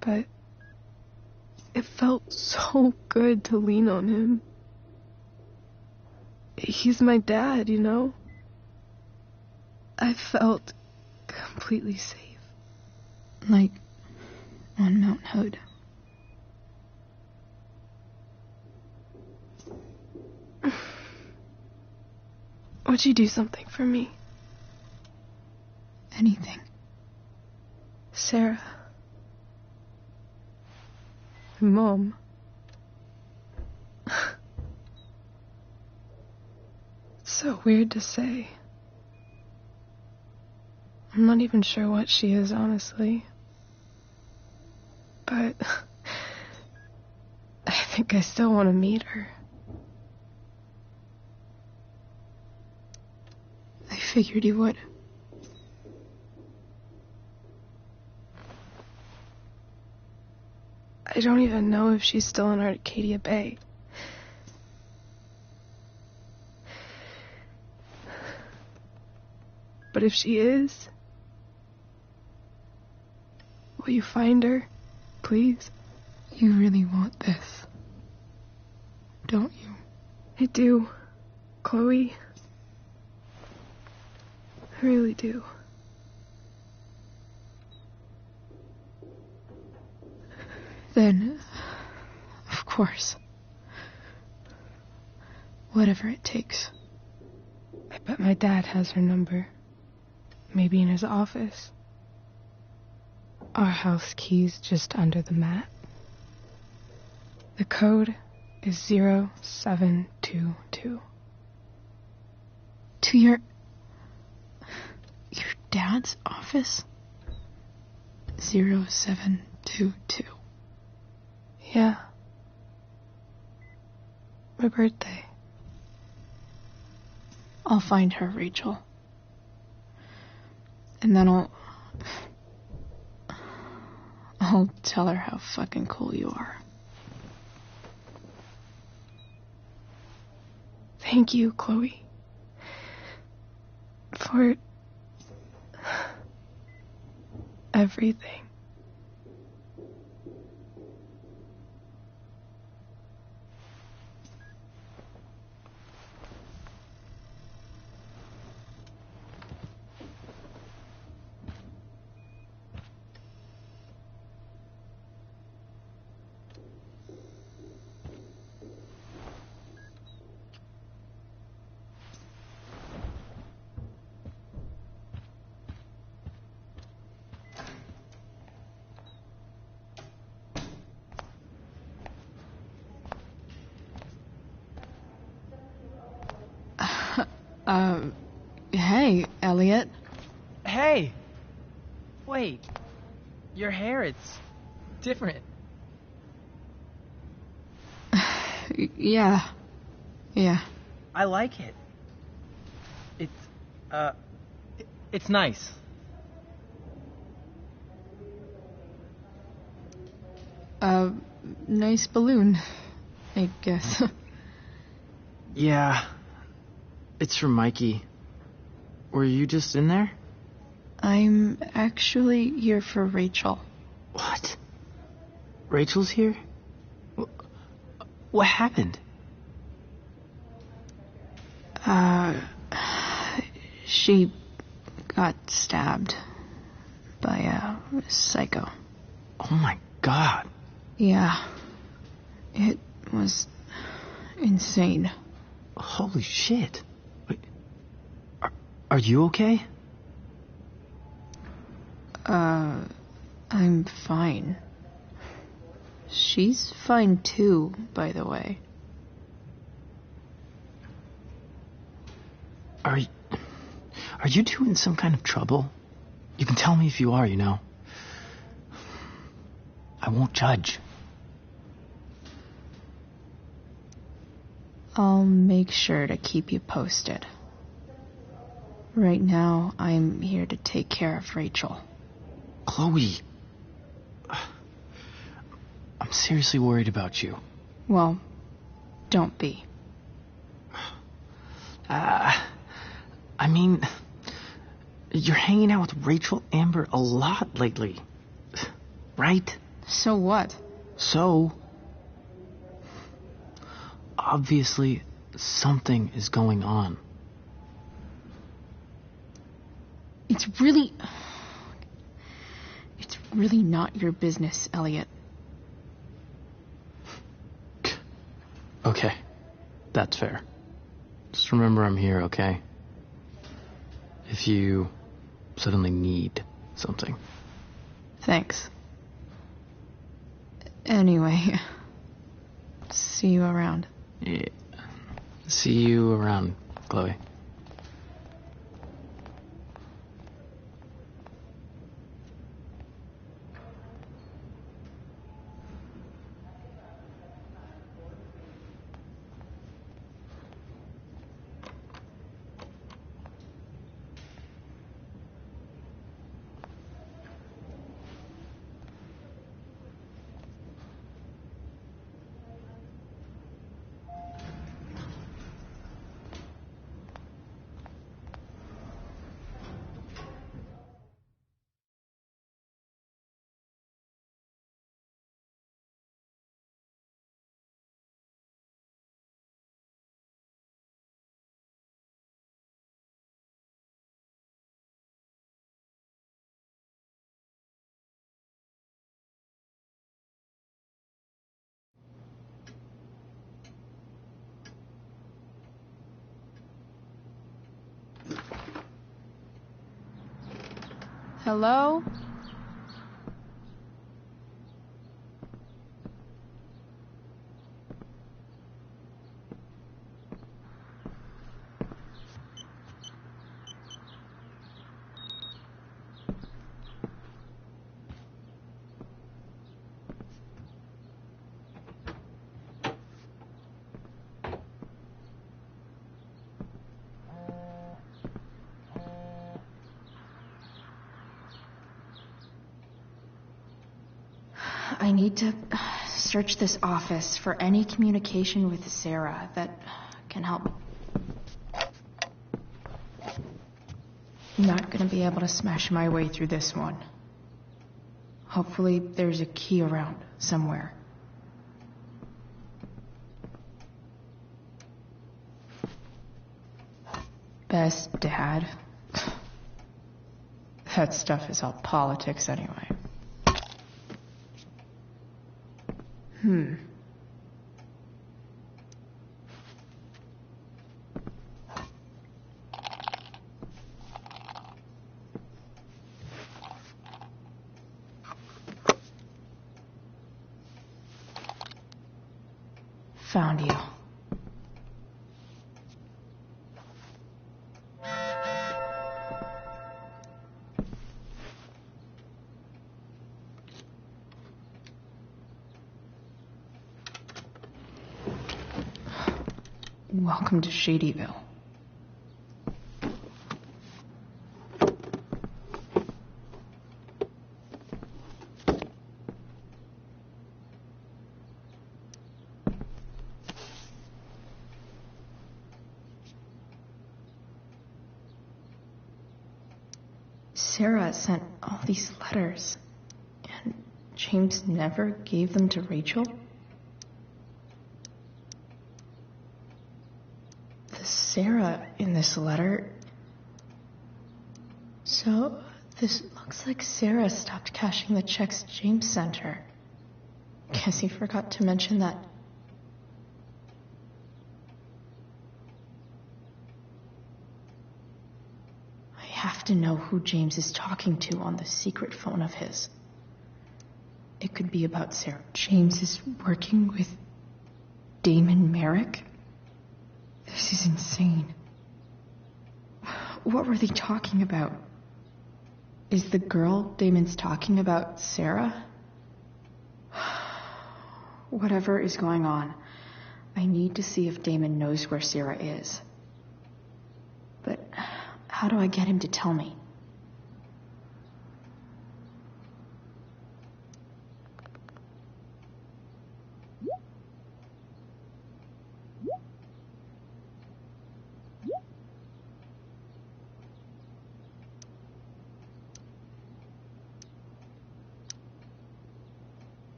But it felt so good to lean on him. He's my dad, you know? I felt completely safe. Like on Mount Hood. Would you do something for me? Anything. Sarah. Mom. It's so weird to say. I'm not even sure what she is, honestly. But I think I still want to meet her. figured you would. I don't even know if she's still in Arcadia Bay. But if she is, will you find her, please? You really want this, don't you? I do, Chloe. I really do. Then, of course, whatever it takes. I bet my dad has her number. Maybe in his office. Our house key's just under the mat. The code is 0722. To your dad's office? 0722. Yeah. My birthday. I'll find her, Rachel. And then I'll tell her how fucking cool you are. Thank you, Chloe. For everything. Hey, Elliot. Hey! Wait. Your hair, it's different. Yeah. I like it. It's nice. Nice balloon, I guess. Yeah. It's from Mikey. Were you just in there? I'm actually here for Rachel. What? Rachel's here? What happened? She got stabbed by a psycho. Oh my God. Yeah. It was insane. Holy shit. Wait, are you okay? I'm fine. She's fine too, by the way. Are you two in some kind of trouble? You can tell me if you are, you know. I won't judge. I'll make sure to keep you posted. Right now, I'm here to take care of Rachel. Chloe. I'm seriously worried about you. Well, don't be. I mean, you're hanging out with Rachel Amber a lot lately. Right? So what? So, obviously, something is going on. It's really not your business, Elliot. Okay, that's fair. Just remember I'm here, okay? If you suddenly need something. Thanks. Anyway, see you around. Yeah. See you around, Chloe. Hello? I need to search this office for any communication with Sarah that can help. I'm not gonna be able to smash my way through this one. Hopefully there's a key around somewhere. Best dad. That stuff is all politics anyway. Found you. Welcome to Shadyville. Sarah sent all these letters, and James never gave them to Rachel? Sarah in this letter. So, this looks like Sarah stopped cashing the checks James sent her. Guess he forgot to mention that. I have to know who James is talking to on the secret phone of his. It could be about Sarah. James is working with Damon Merrick? This is insane. What were they talking about? Is the girl Damon's talking about Sarah? Whatever is going on, I need to see if Damon knows where Sarah is. But how do I get him to tell me?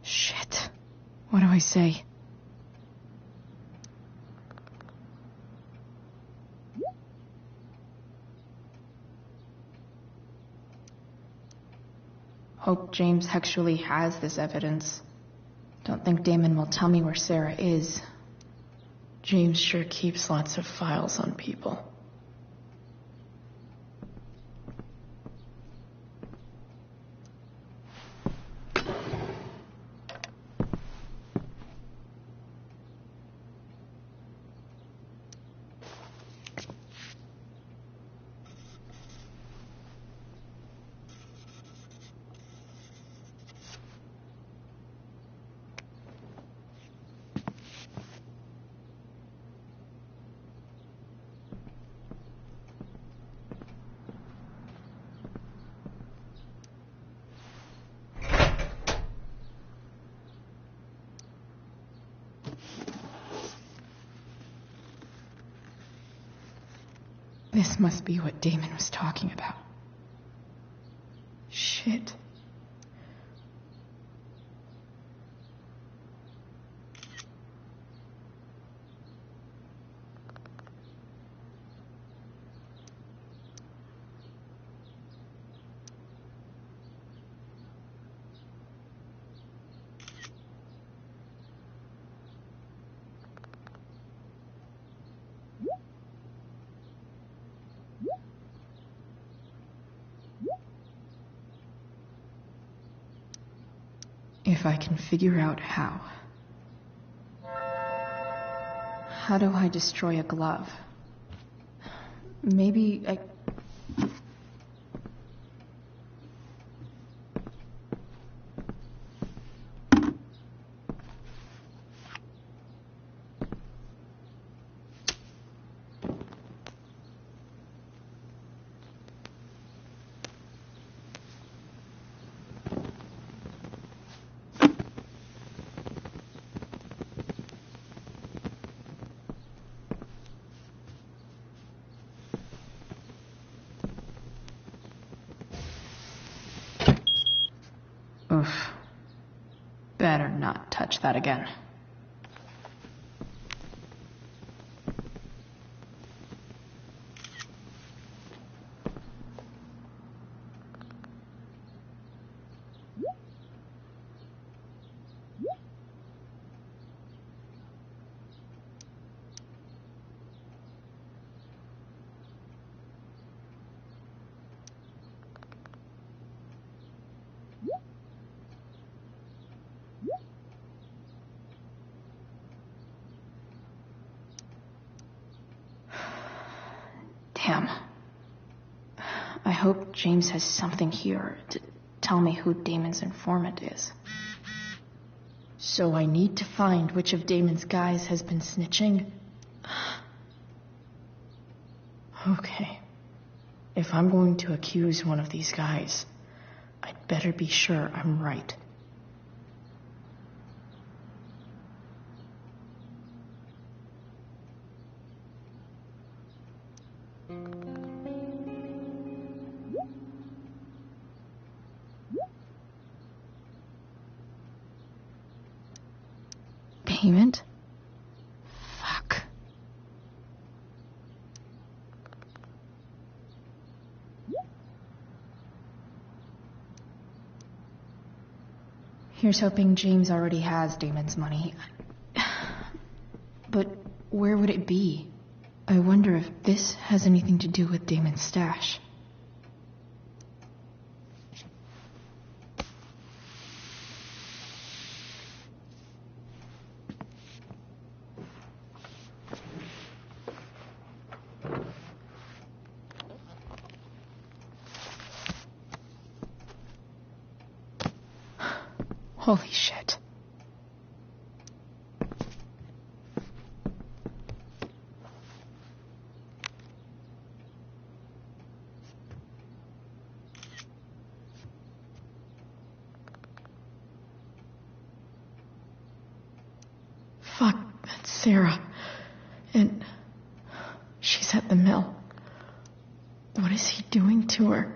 Shit. What do I say? Hope James actually has this evidence. Don't think Damon will tell me where Sarah is. James sure keeps lots of files on people. This must be what Damon was talking about. Shit. If I can figure out how. How do I destroy a glove? Maybe I... Oof. Better not touch that again. Damn. I hope James has something here to tell me who Damon's informant is. So I need to find which of Damon's guys has been snitching. Okay. If I'm going to accuse one of these guys, I'd better be sure I'm right. Payment? Fuck. Here's hoping James already has Damon's money. But where would it be? I wonder if this has anything to do with Damon's stash. Holy shit. Fuck, that's Sarah. And she's at the mill. What is he doing to her?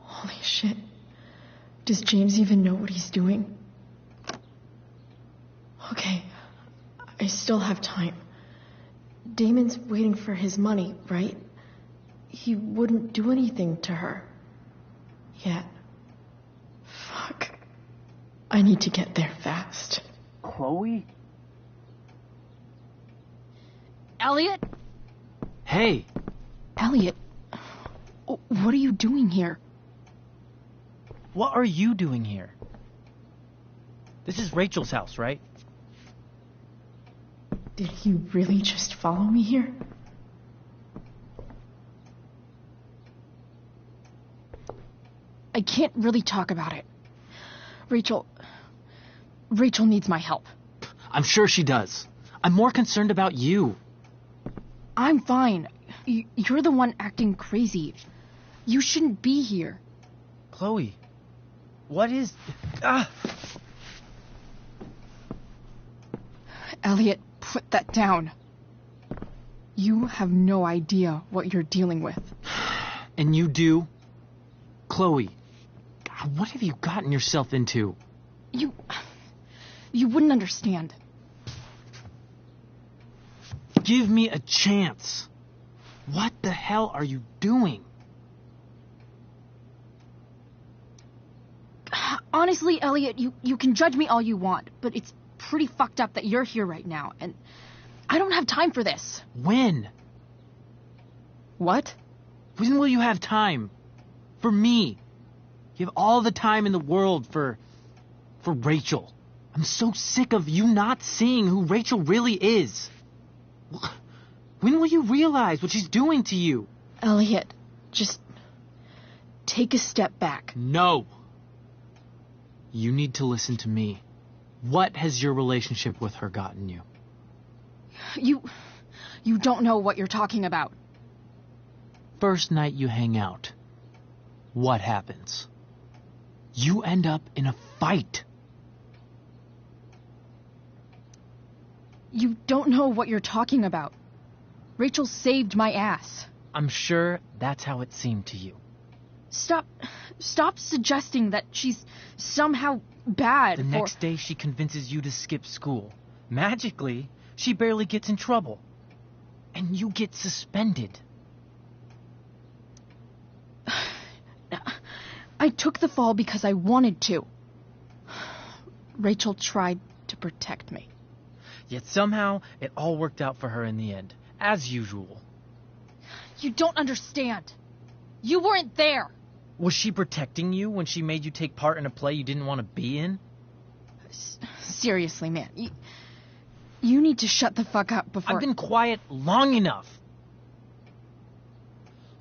Holy shit. Does James even know what he's doing? Okay, I still have time. Damon's waiting for his money, right? He wouldn't do anything to her. Yet. Fuck. I need to get there fast. Chloe? Elliot? Hey! Elliot, what are you doing here? What are you doing here? This is Rachel's house, right? Did you really just follow me here? I can't really talk about it. Rachel needs my help. I'm sure she does. I'm more concerned about you. I'm fine. You're the one acting crazy. You shouldn't be here. Chloe, what is... Elliot, put that down. You have no idea what you're dealing with. And you do? Chloe, God, what have you gotten yourself into? You wouldn't understand. Give me a chance. What the hell are you doing? Honestly, Elliot, you can judge me all you want, but it's pretty fucked up that you're here right now, and I don't have time for this. When? What? When will you have time? For me. You have all the time in the world for Rachel. I'm so sick of you not seeing who Rachel really is. When will you realize what she's doing to you? Elliot, just take a step back. No. You need to listen to me. What has your relationship with her gotten you? You don't know what you're talking about. First night you hang out, what happens? You end up in a fight. You don't know what you're talking about. Rachel saved my ass. I'm sure that's how it seemed to you. Stop suggesting that she's somehow bad. The next day she convinces you to skip school. Magically, she barely gets in trouble. And you get suspended. I took the fall because I wanted to. Rachel tried to protect me. Yet somehow, it all worked out for her in the end. As usual. You don't understand. You weren't there. Was she protecting you when she made you take part in a play you didn't want to be in? Seriously, man. You need to shut the fuck up before... I've been quiet long enough.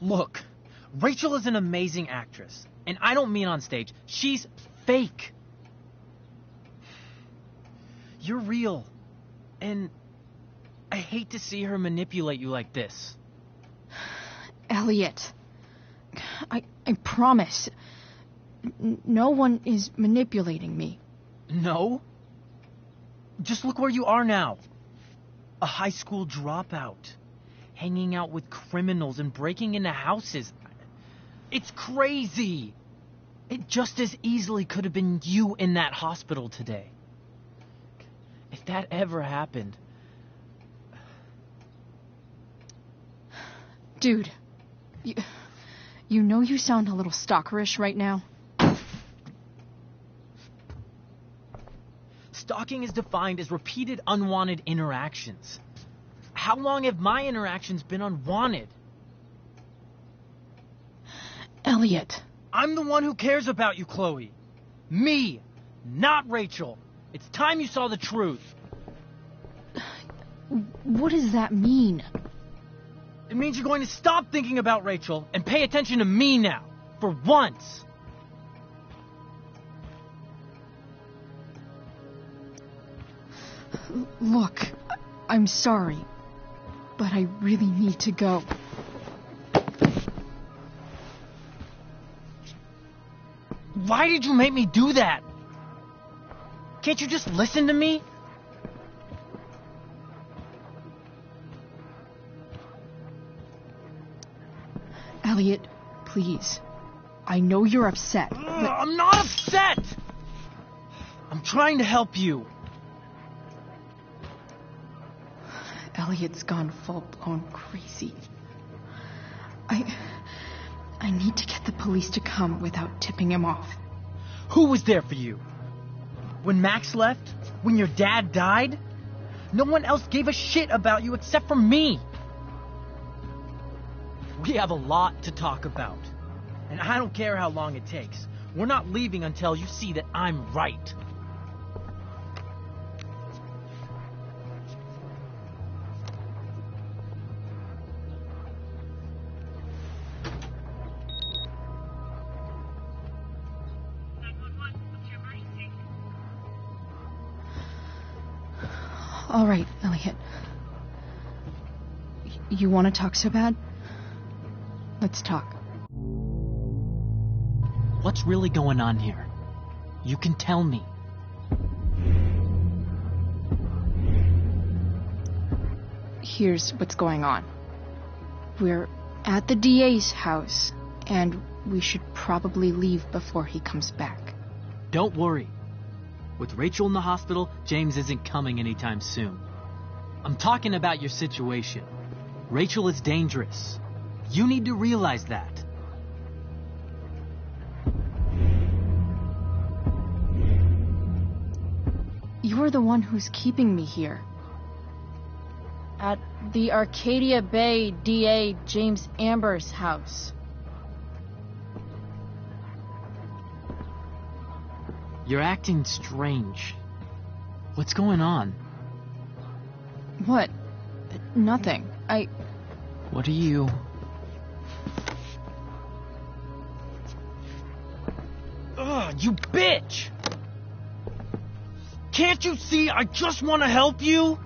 Look, Rachel is an amazing actress. And I don't mean on stage. She's fake. You're real. And I hate to see her manipulate you like this. Elliot, I promise. No one is manipulating me. No? Just look where you are now. A high school dropout. Hanging out with criminals and breaking into houses. It's crazy. It just as easily could have been you in that hospital today. If that ever happened... Dude, you know you sound a little stalkerish right now? Stalking is defined as repeated unwanted interactions. How long have my interactions been unwanted? Elliot. I'm the one who cares about you, Chloe. Me, not Rachel. It's time you saw the truth. What does that mean? It means you're going to stop thinking about Rachel and pay attention to me now. For once. Look, I'm sorry, but I really need to go. Why did you make me do that? Can't you just listen to me? Elliot, please. I know you're upset, but... I'm not upset! I'm trying to help you. Elliot's gone full-blown crazy. I need to get the police to come without tipping him off. Who was there for you? When Max left? When your dad died? No one else gave a shit about you except for me. We have a lot to talk about. And I don't care how long it takes. We're not leaving until you see that I'm right. All right, Elliot. You want to talk so bad? Let's talk. What's really going on here? You can tell me. Here's what's going on. We're at the DA's house, and we should probably leave before he comes back. Don't worry. With Rachel in the hospital, James isn't coming anytime soon. I'm talking about your situation. Rachel is dangerous. You need to realize that. You're the one who's keeping me here. At the Arcadia Bay DA James Amber's house. You're acting strange. What's going on? What? Nothing. What are you... Ugh, you bitch! Can't you see I just want to help you?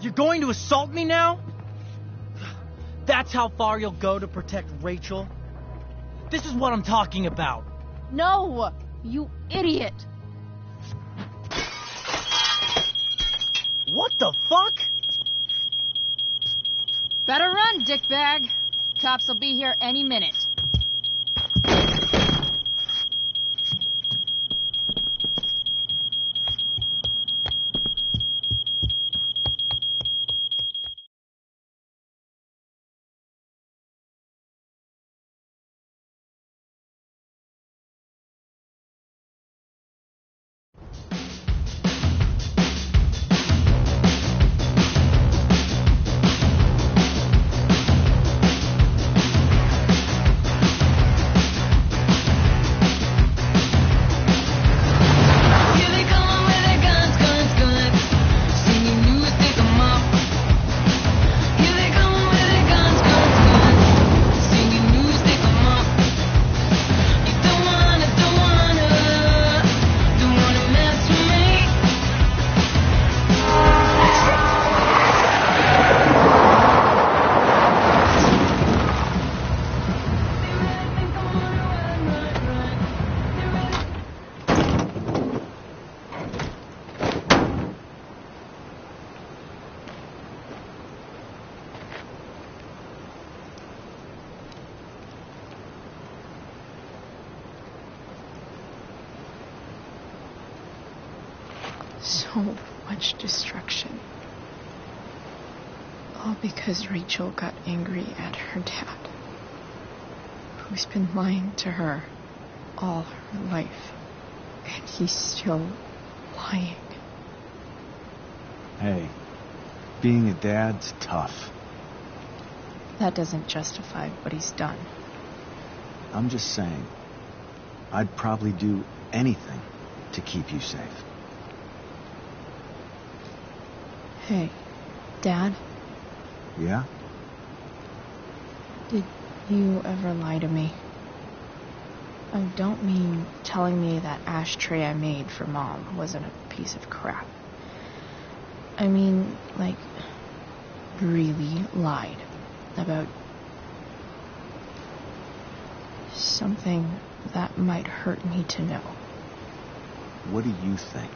You're going to assault me now? That's how far you'll go to protect Rachel? This is what I'm talking about. No! You idiot! What the fuck? Better run, dickbag. Cops will be here any minute. So much destruction. All because Rachel got angry at her dad, who's been lying to her all her life, and he's still lying. Hey, being a dad's tough. That doesn't justify what he's done. I'm just saying, I'd probably do anything to keep you safe. Hey, Dad? Yeah? Did you ever lie to me? I don't mean telling me that ashtray I made for Mom wasn't a piece of crap. I mean, like, really lied about something that might hurt me to know. What do you think?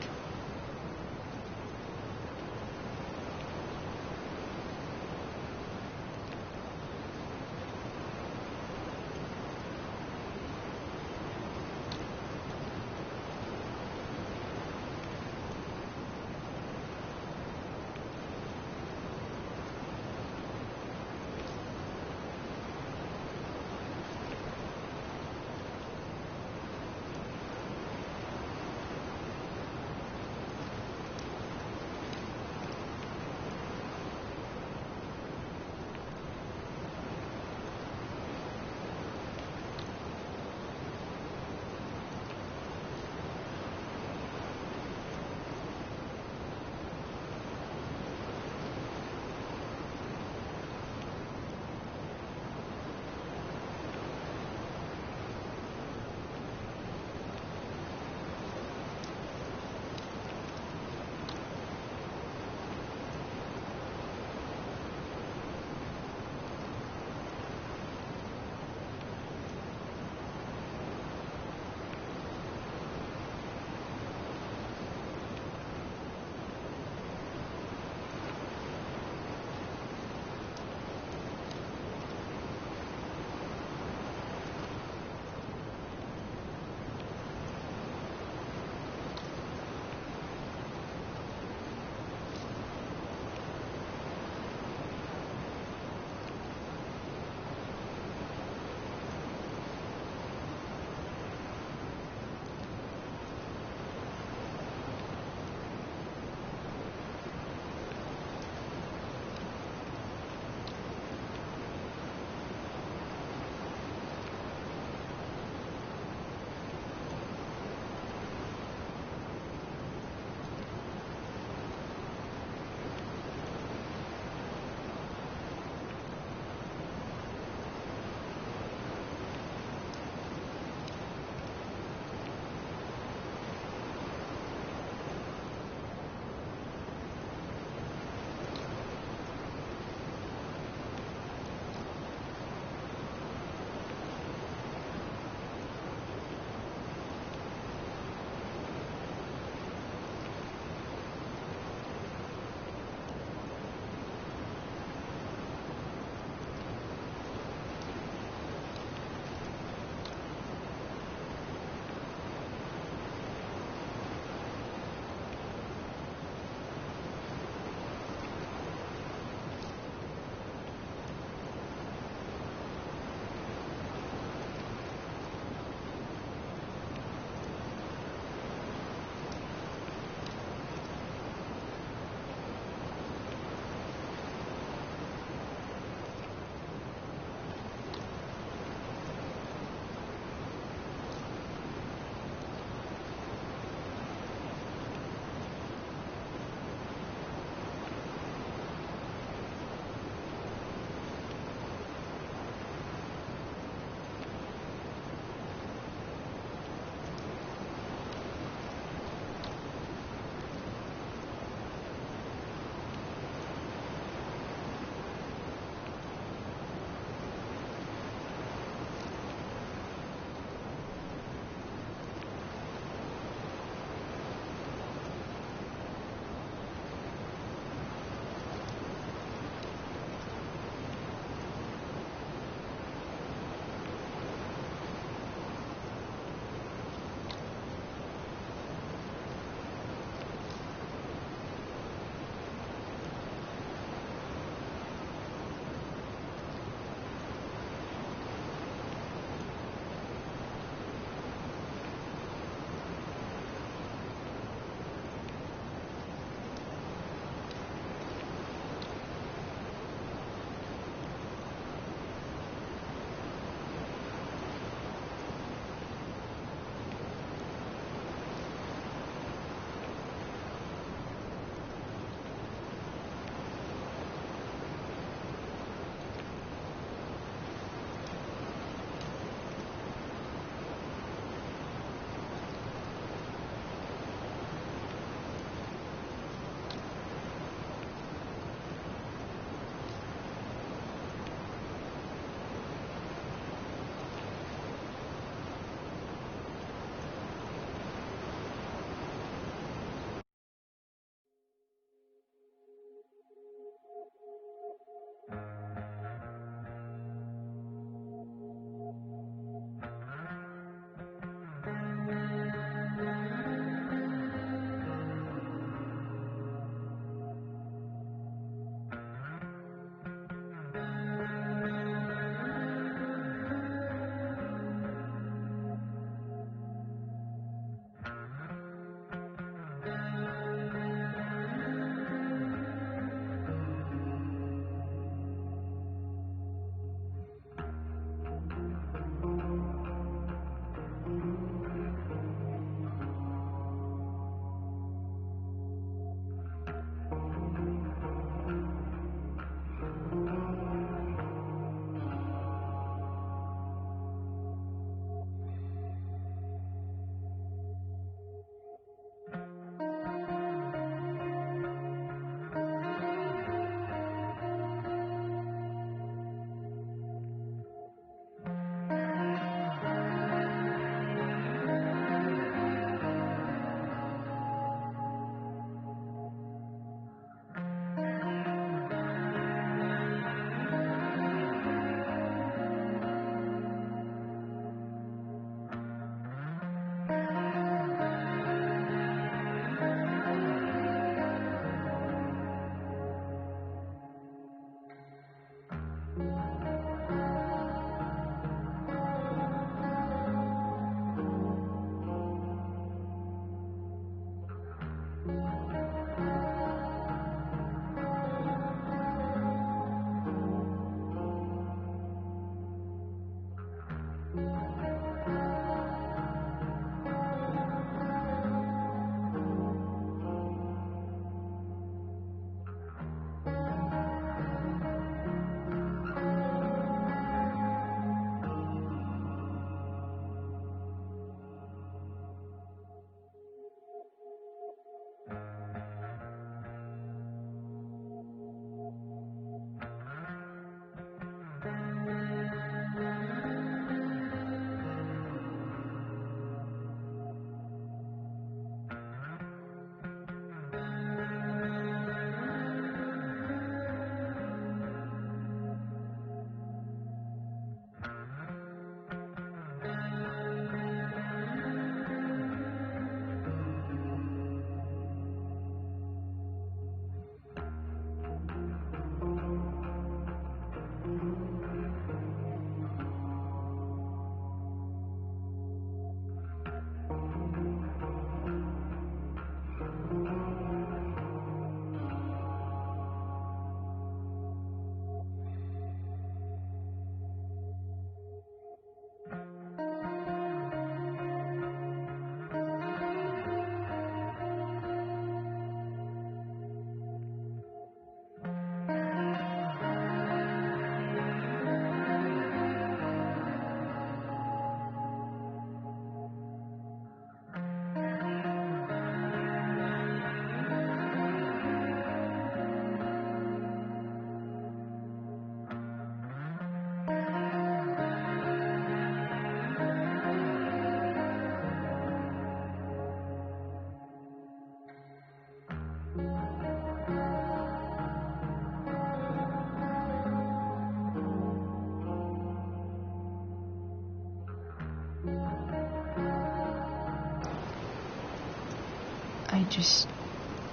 just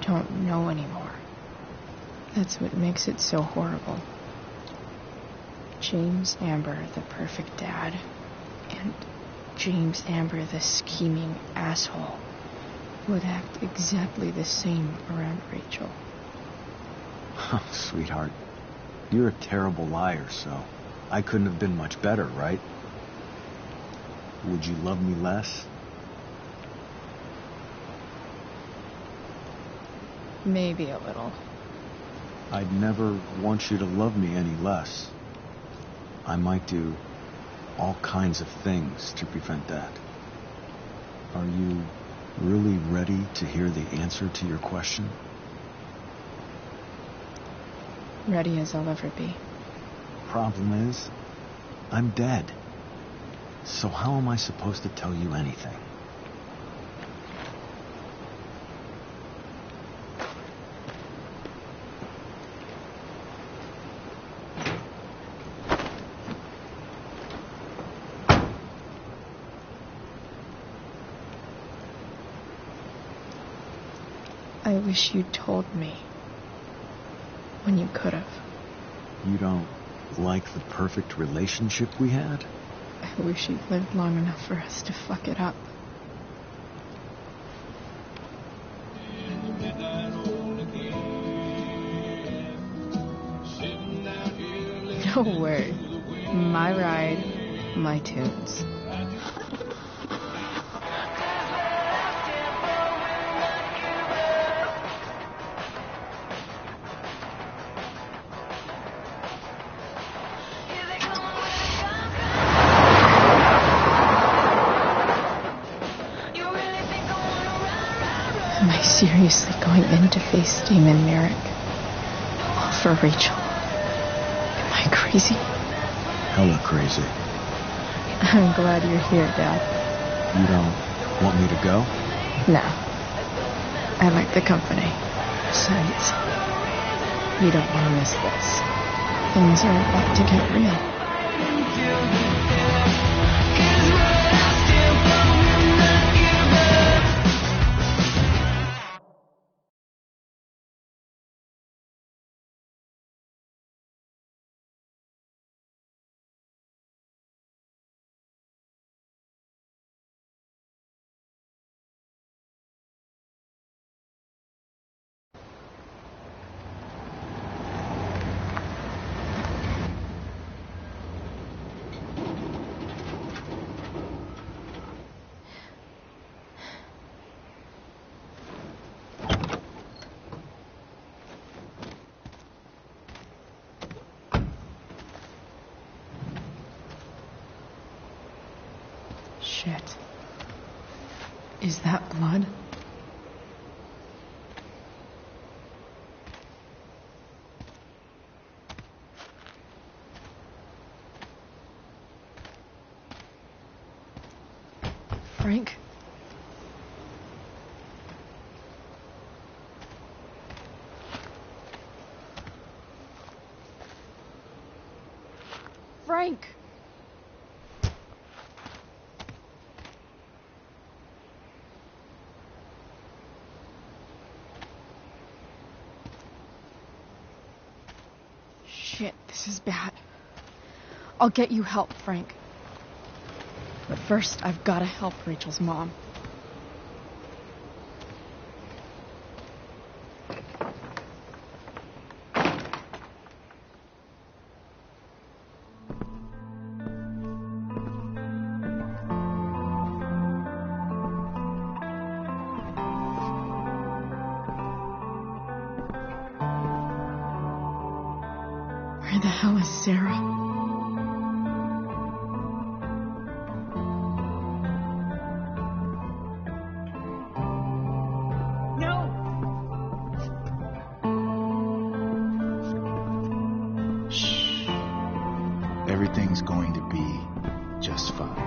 don't know anymore. That's what makes it so horrible. James Amber, the perfect dad, and James Amber, the scheming asshole, would act exactly the same around Rachel. Oh, sweetheart, you're a terrible liar, so I couldn't have been much better, right? Would you love me less? Maybe a little. I'd never want you to love me any less. I might do all kinds of things to prevent that. Are you really ready to hear the answer to your question? Ready as I'll ever be. Problem is, I'm dead. So how am I supposed to tell you anything? I wish you'd told me when you could have. You don't like the perfect relationship we had? I wish you'd lived long enough for us to fuck it up. No word. My ride, my tunes. Am I seriously going in to face Damon Merrick? All for Rachel? Am I crazy? Hella crazy. I'm glad you're here, Dad. You don't want me to go? No. I like the company. Besides, you don't want to miss this. Things are about to get real. Shit. Is that blood? Frank? Frank! Shit, this is bad. I'll get you help, Frank. But first, I've got to help Rachel's mom. Where the hell is Sarah? Everything's going to be just fine.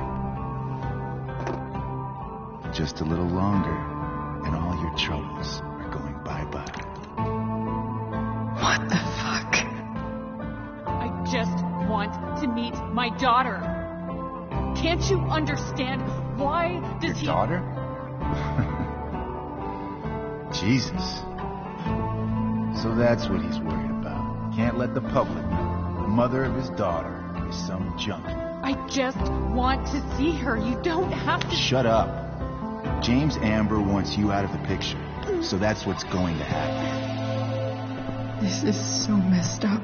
Just a little longer, and all your troubles are going bye-bye. What the fuck? I just want to meet my daughter. Can't you understand? Why does Your daughter? Jesus. So that's what he's worried about. Can't let the public know the mother of his daughter is some junkie. I just want to see her. You don't have to... Shut up. James Amber wants you out of the picture. So that's what's going to happen. This is so messed up.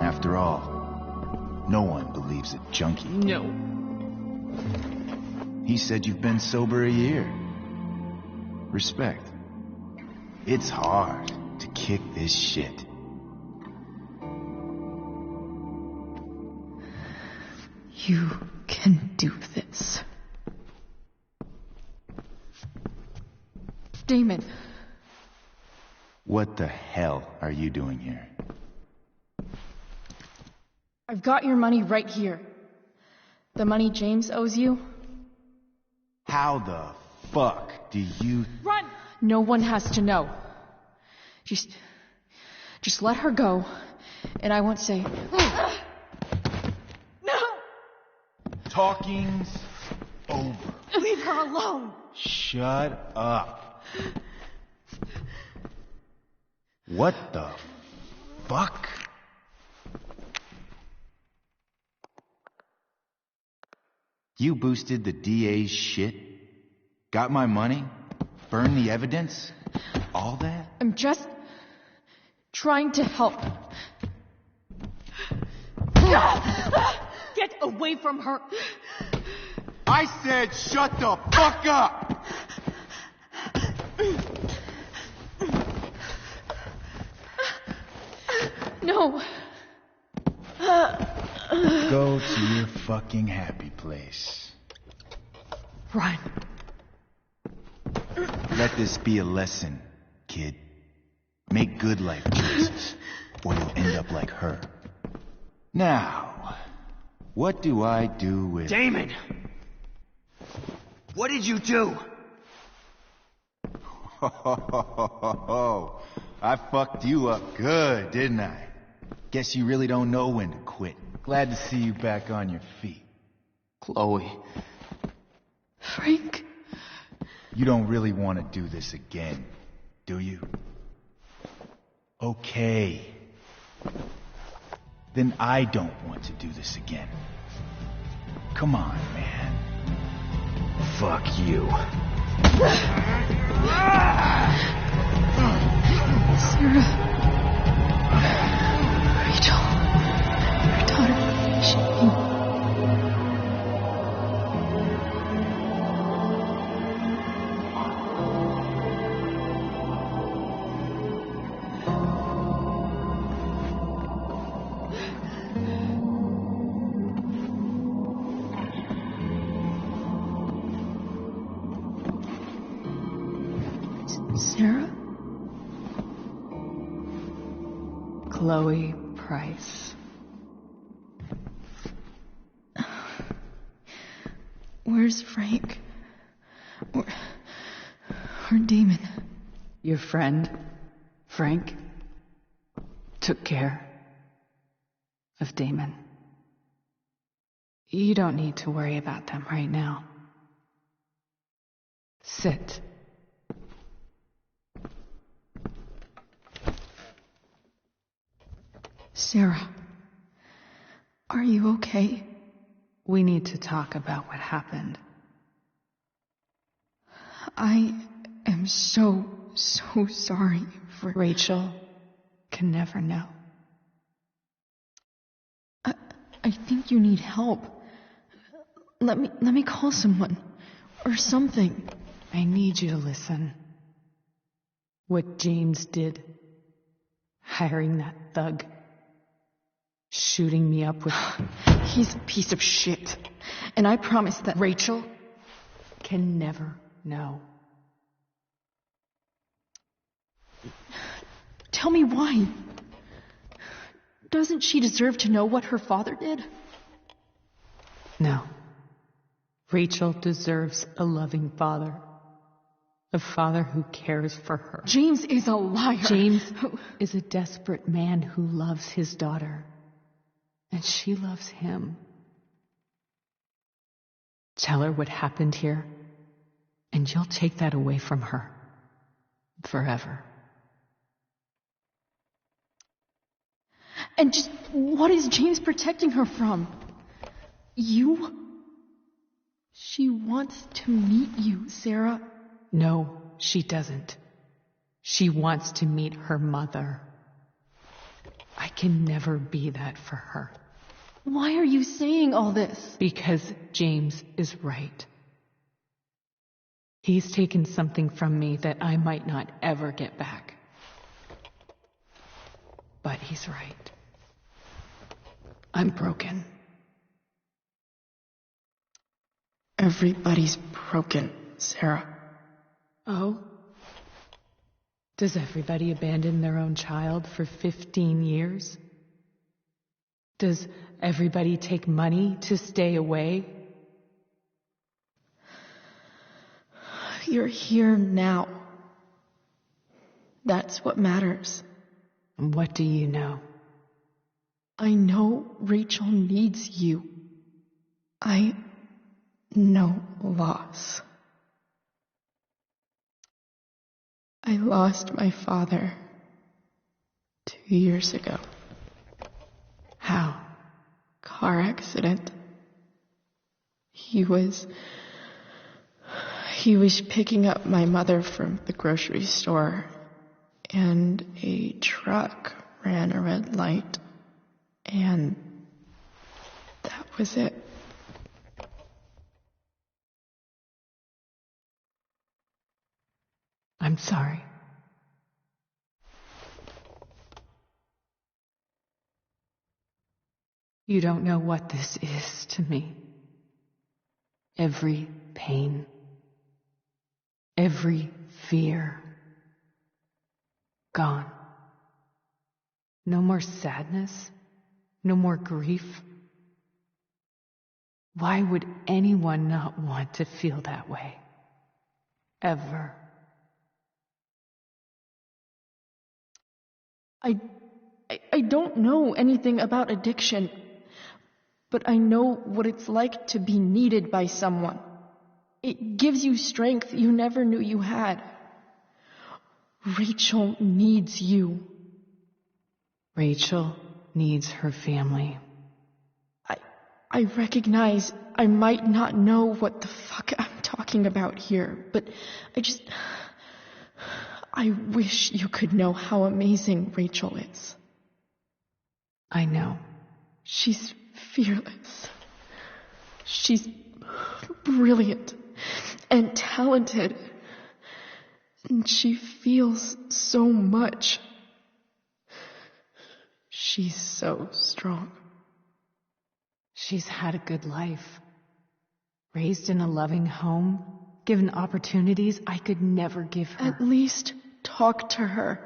After all, no one believes a junkie. No. He said you've been sober a year. Respect. It's hard to kick this shit. You can do this. Damon. What the hell are you doing here? I've got your money right here. The money James owes you. How the fuck do you... Run! No one has to know. Just let her go, and I won't say... No! Talking's over. Leave her alone! Shut up. What the fuck? You boosted the DA's shit? Got my money? Burned the evidence? All that? I'm just trying to help. Get away from her! I said shut the fuck up! No. Go to your fucking happy place. Run. Let this be a lesson, kid. Make good life choices, or you'll end up like her. Now, what do I do with... Damon! What did you do? I fucked you up good, didn't I? Guess you really don't know when to quit. Glad to see you back on your feet. Chloe. Frank. You don't really want to do this again, do you? Okay. Then I don't want to do this again. Come on, man. Fuck you. Sarah. Rachel. Your daughter. She... Sarah? Chloe Price. Where's Frank? Or Damon? Your friend, Frank, took care of Damon. You don't need to worry about them right now. Sit. Sarah, are you okay? We need to talk about what happened. I am so sorry for... Rachel can never know. I think you need help. Let me call someone. Or something. I need you to listen. What James did. Hiring that thug. Shooting me up with... He's a piece of shit. And I promise that... Rachel can never know. Tell me why. Doesn't she deserve to know what her father did? No. Rachel deserves a loving father. A father who cares for her. James is a liar. James is a desperate man who loves his daughter. And she loves him. Tell her what happened here, and you'll take that away from her. Forever. And just what is James protecting her from? You? She wants to meet you, Sarah. No, she doesn't. She wants to meet her mother. I can never be that for her. Why are you saying all this? Because James is right. He's taken something from me that I might not ever get back. But he's right. I'm broken. Everybody's broken, Sarah. Oh? Does everybody abandon their own child for 15 years? Does everybody take money to stay away? You're here now. That's what matters. What do you know? I know Rachel needs you. I know loss. I lost my father 2 years ago. How? Car accident. He was picking up my mother from the grocery store, and a truck ran a red light, and that was it. I'm sorry. You don't know what this is to me. Every pain, every fear, gone. No more sadness, no more grief. Why would anyone not want to feel that way? Ever. I don't know anything about addiction, but I know what it's like to be needed by someone. It gives you strength you never knew you had. Rachel needs you. Rachel needs her family. I recognize I might not know what the fuck I'm talking about here, but I wish you could know how amazing Rachel is. I know. She's fearless. She's brilliant and talented. And she feels so much. She's so strong. She's had a good life. Raised in a loving home, given opportunities I could never give her. At least talk to her.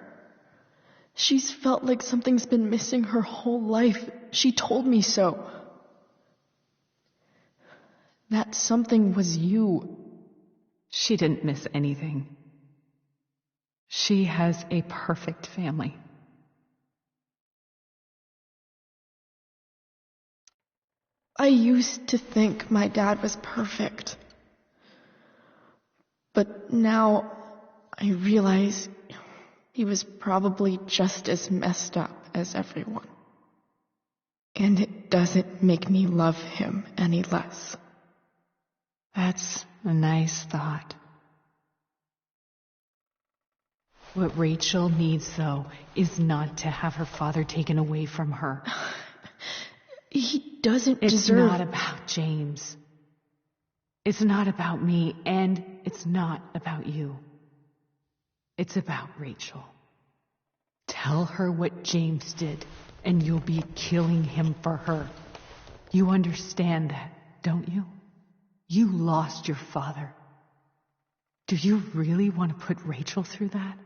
She's felt like something's been missing her whole life. She told me so. That something was you. She didn't miss anything. She has a perfect family. I used to think my dad was perfect. But now I realize he was probably just as messed up as everyone. And it doesn't make me love him any less. That's a nice thought. What Rachel needs, though, is not to have her father taken away from her. He doesn't deserve... It's not about James. It's not about me, and it's not about you. It's about Rachel. Tell her what James did, and you'll be killing him for her. You understand that, don't you? You lost your father. Do you really want to put Rachel through that?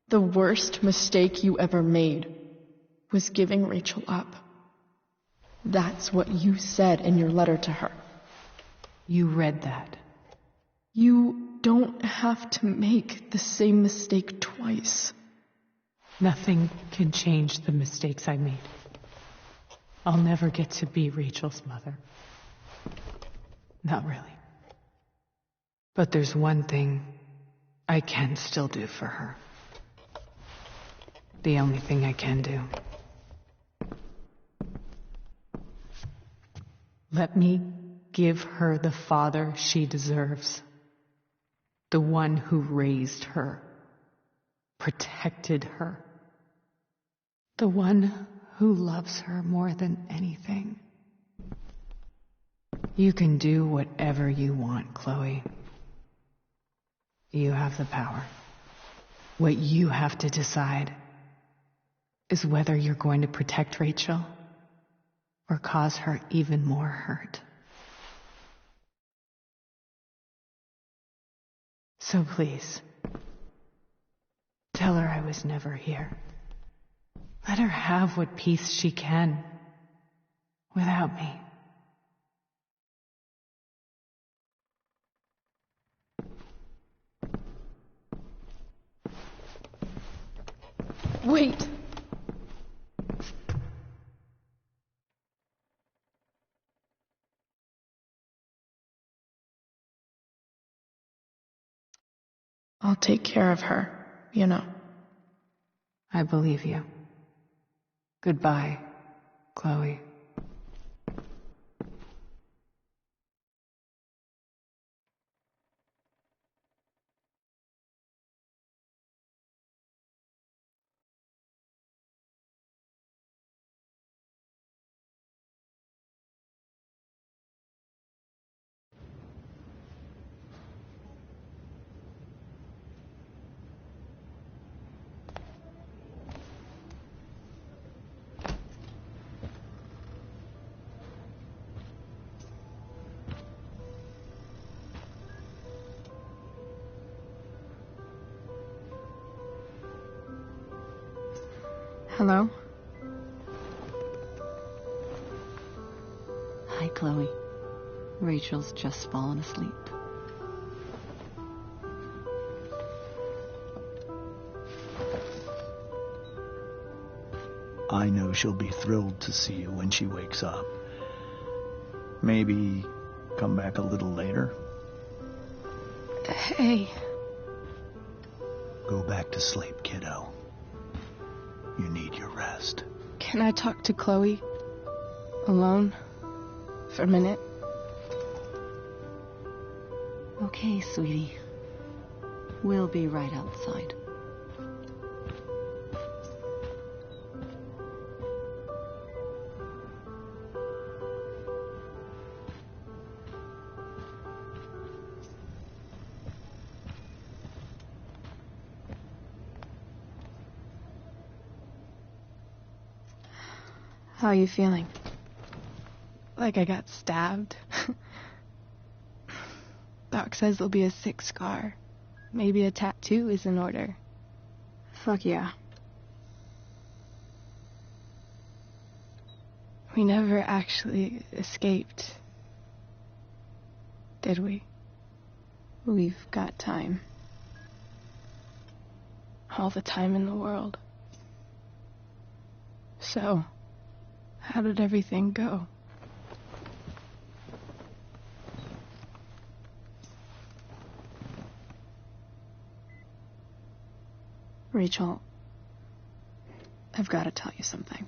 The worst mistake you ever made was giving Rachel up. That's what you said in your letter to her. You read that. You don't have to make the same mistake twice. Nothing can change the mistakes I made. I'll never get to be Rachel's mother. Not really. But there's one thing I can still do for her. The only thing I can do. Let me give her the father she deserves. The one who raised her, protected her. The one who loves her more than anything. You can do whatever you want, Chloe. You have the power. What you have to decide is whether you're going to protect Rachel or cause her even more hurt. So please, tell her I was never here. Let her have what peace she can without me. Wait! I'll take care of her, you know. I believe you. Goodbye, Chloe. Hello? Hi, Chloe. Rachel's just fallen asleep. I know she'll be thrilled to see you when she wakes up. Maybe come back a little later. Hey. Go back to sleep, kiddo. You need your rest. Can I talk to Chloe? Alone? For a minute? Okay, sweetie. We'll be right outside. How are you feeling? Like I got stabbed? Doc says there'll be a 6 scar. Maybe a tattoo is in order. Fuck yeah. We never actually escaped, did we? We've got time. All the time in the world. So, how did everything go? Rachel, I've got to tell you something.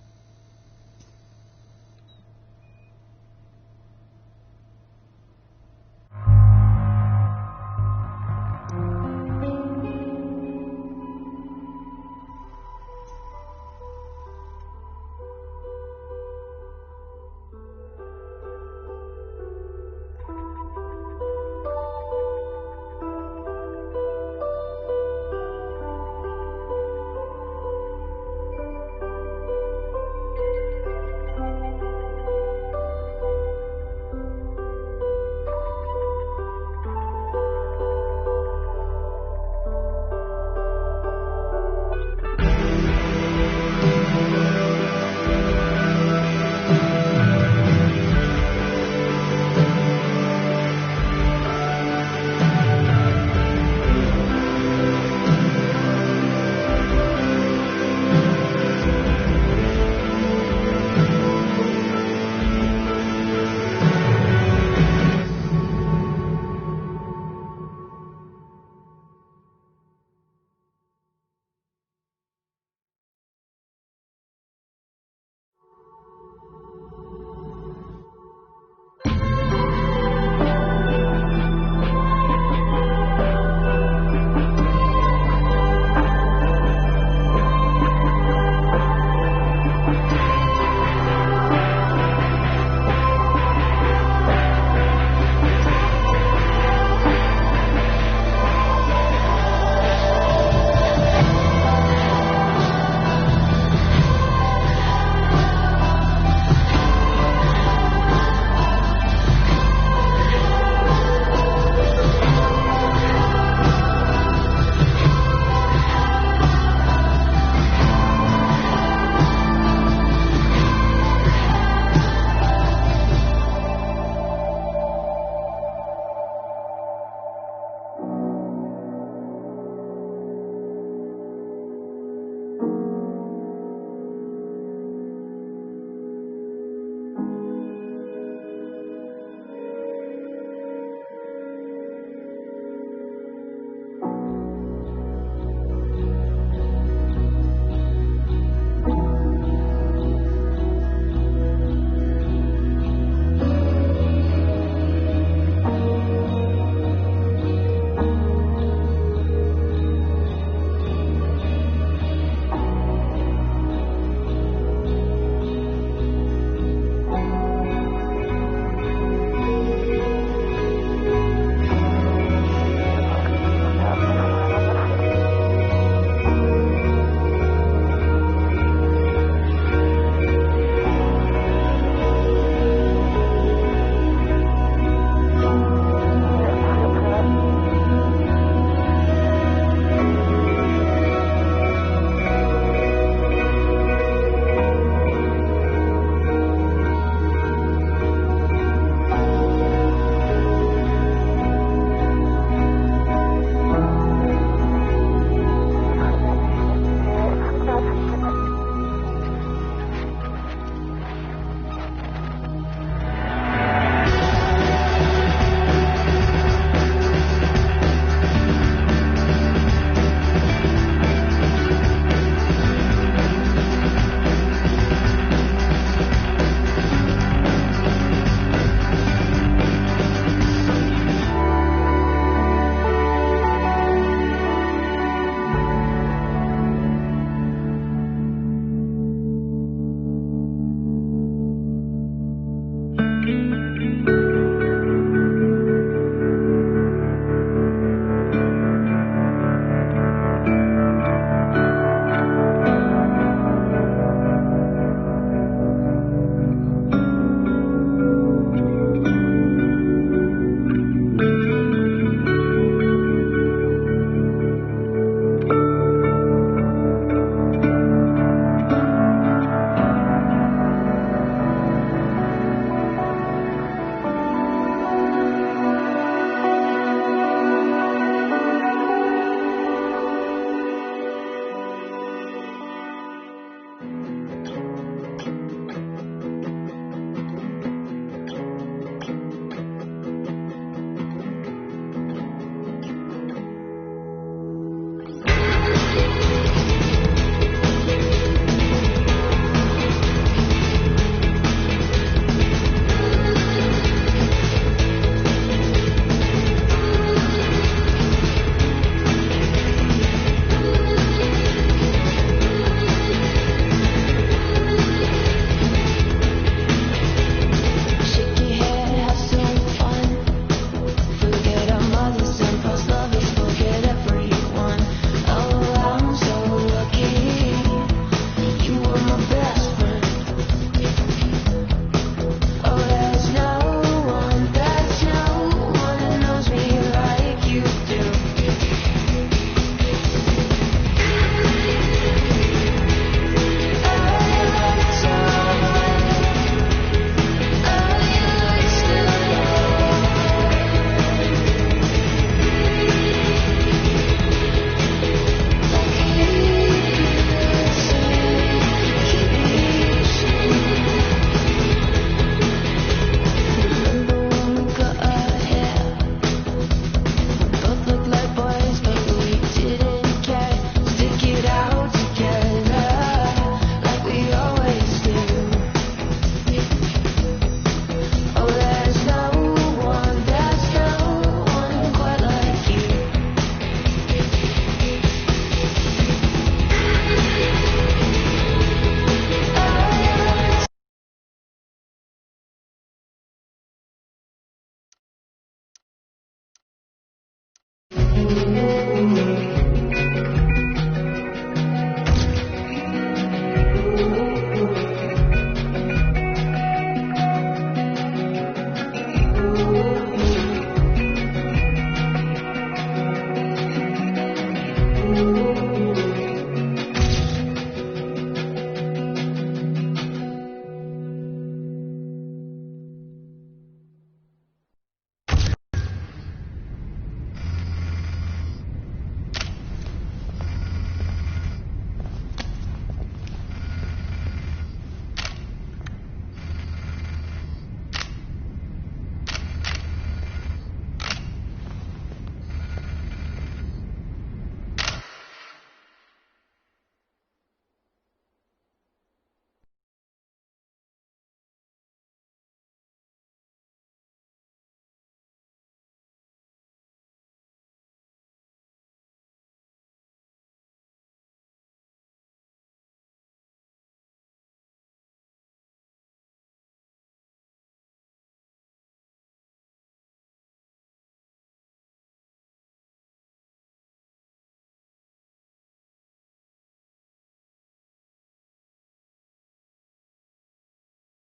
you.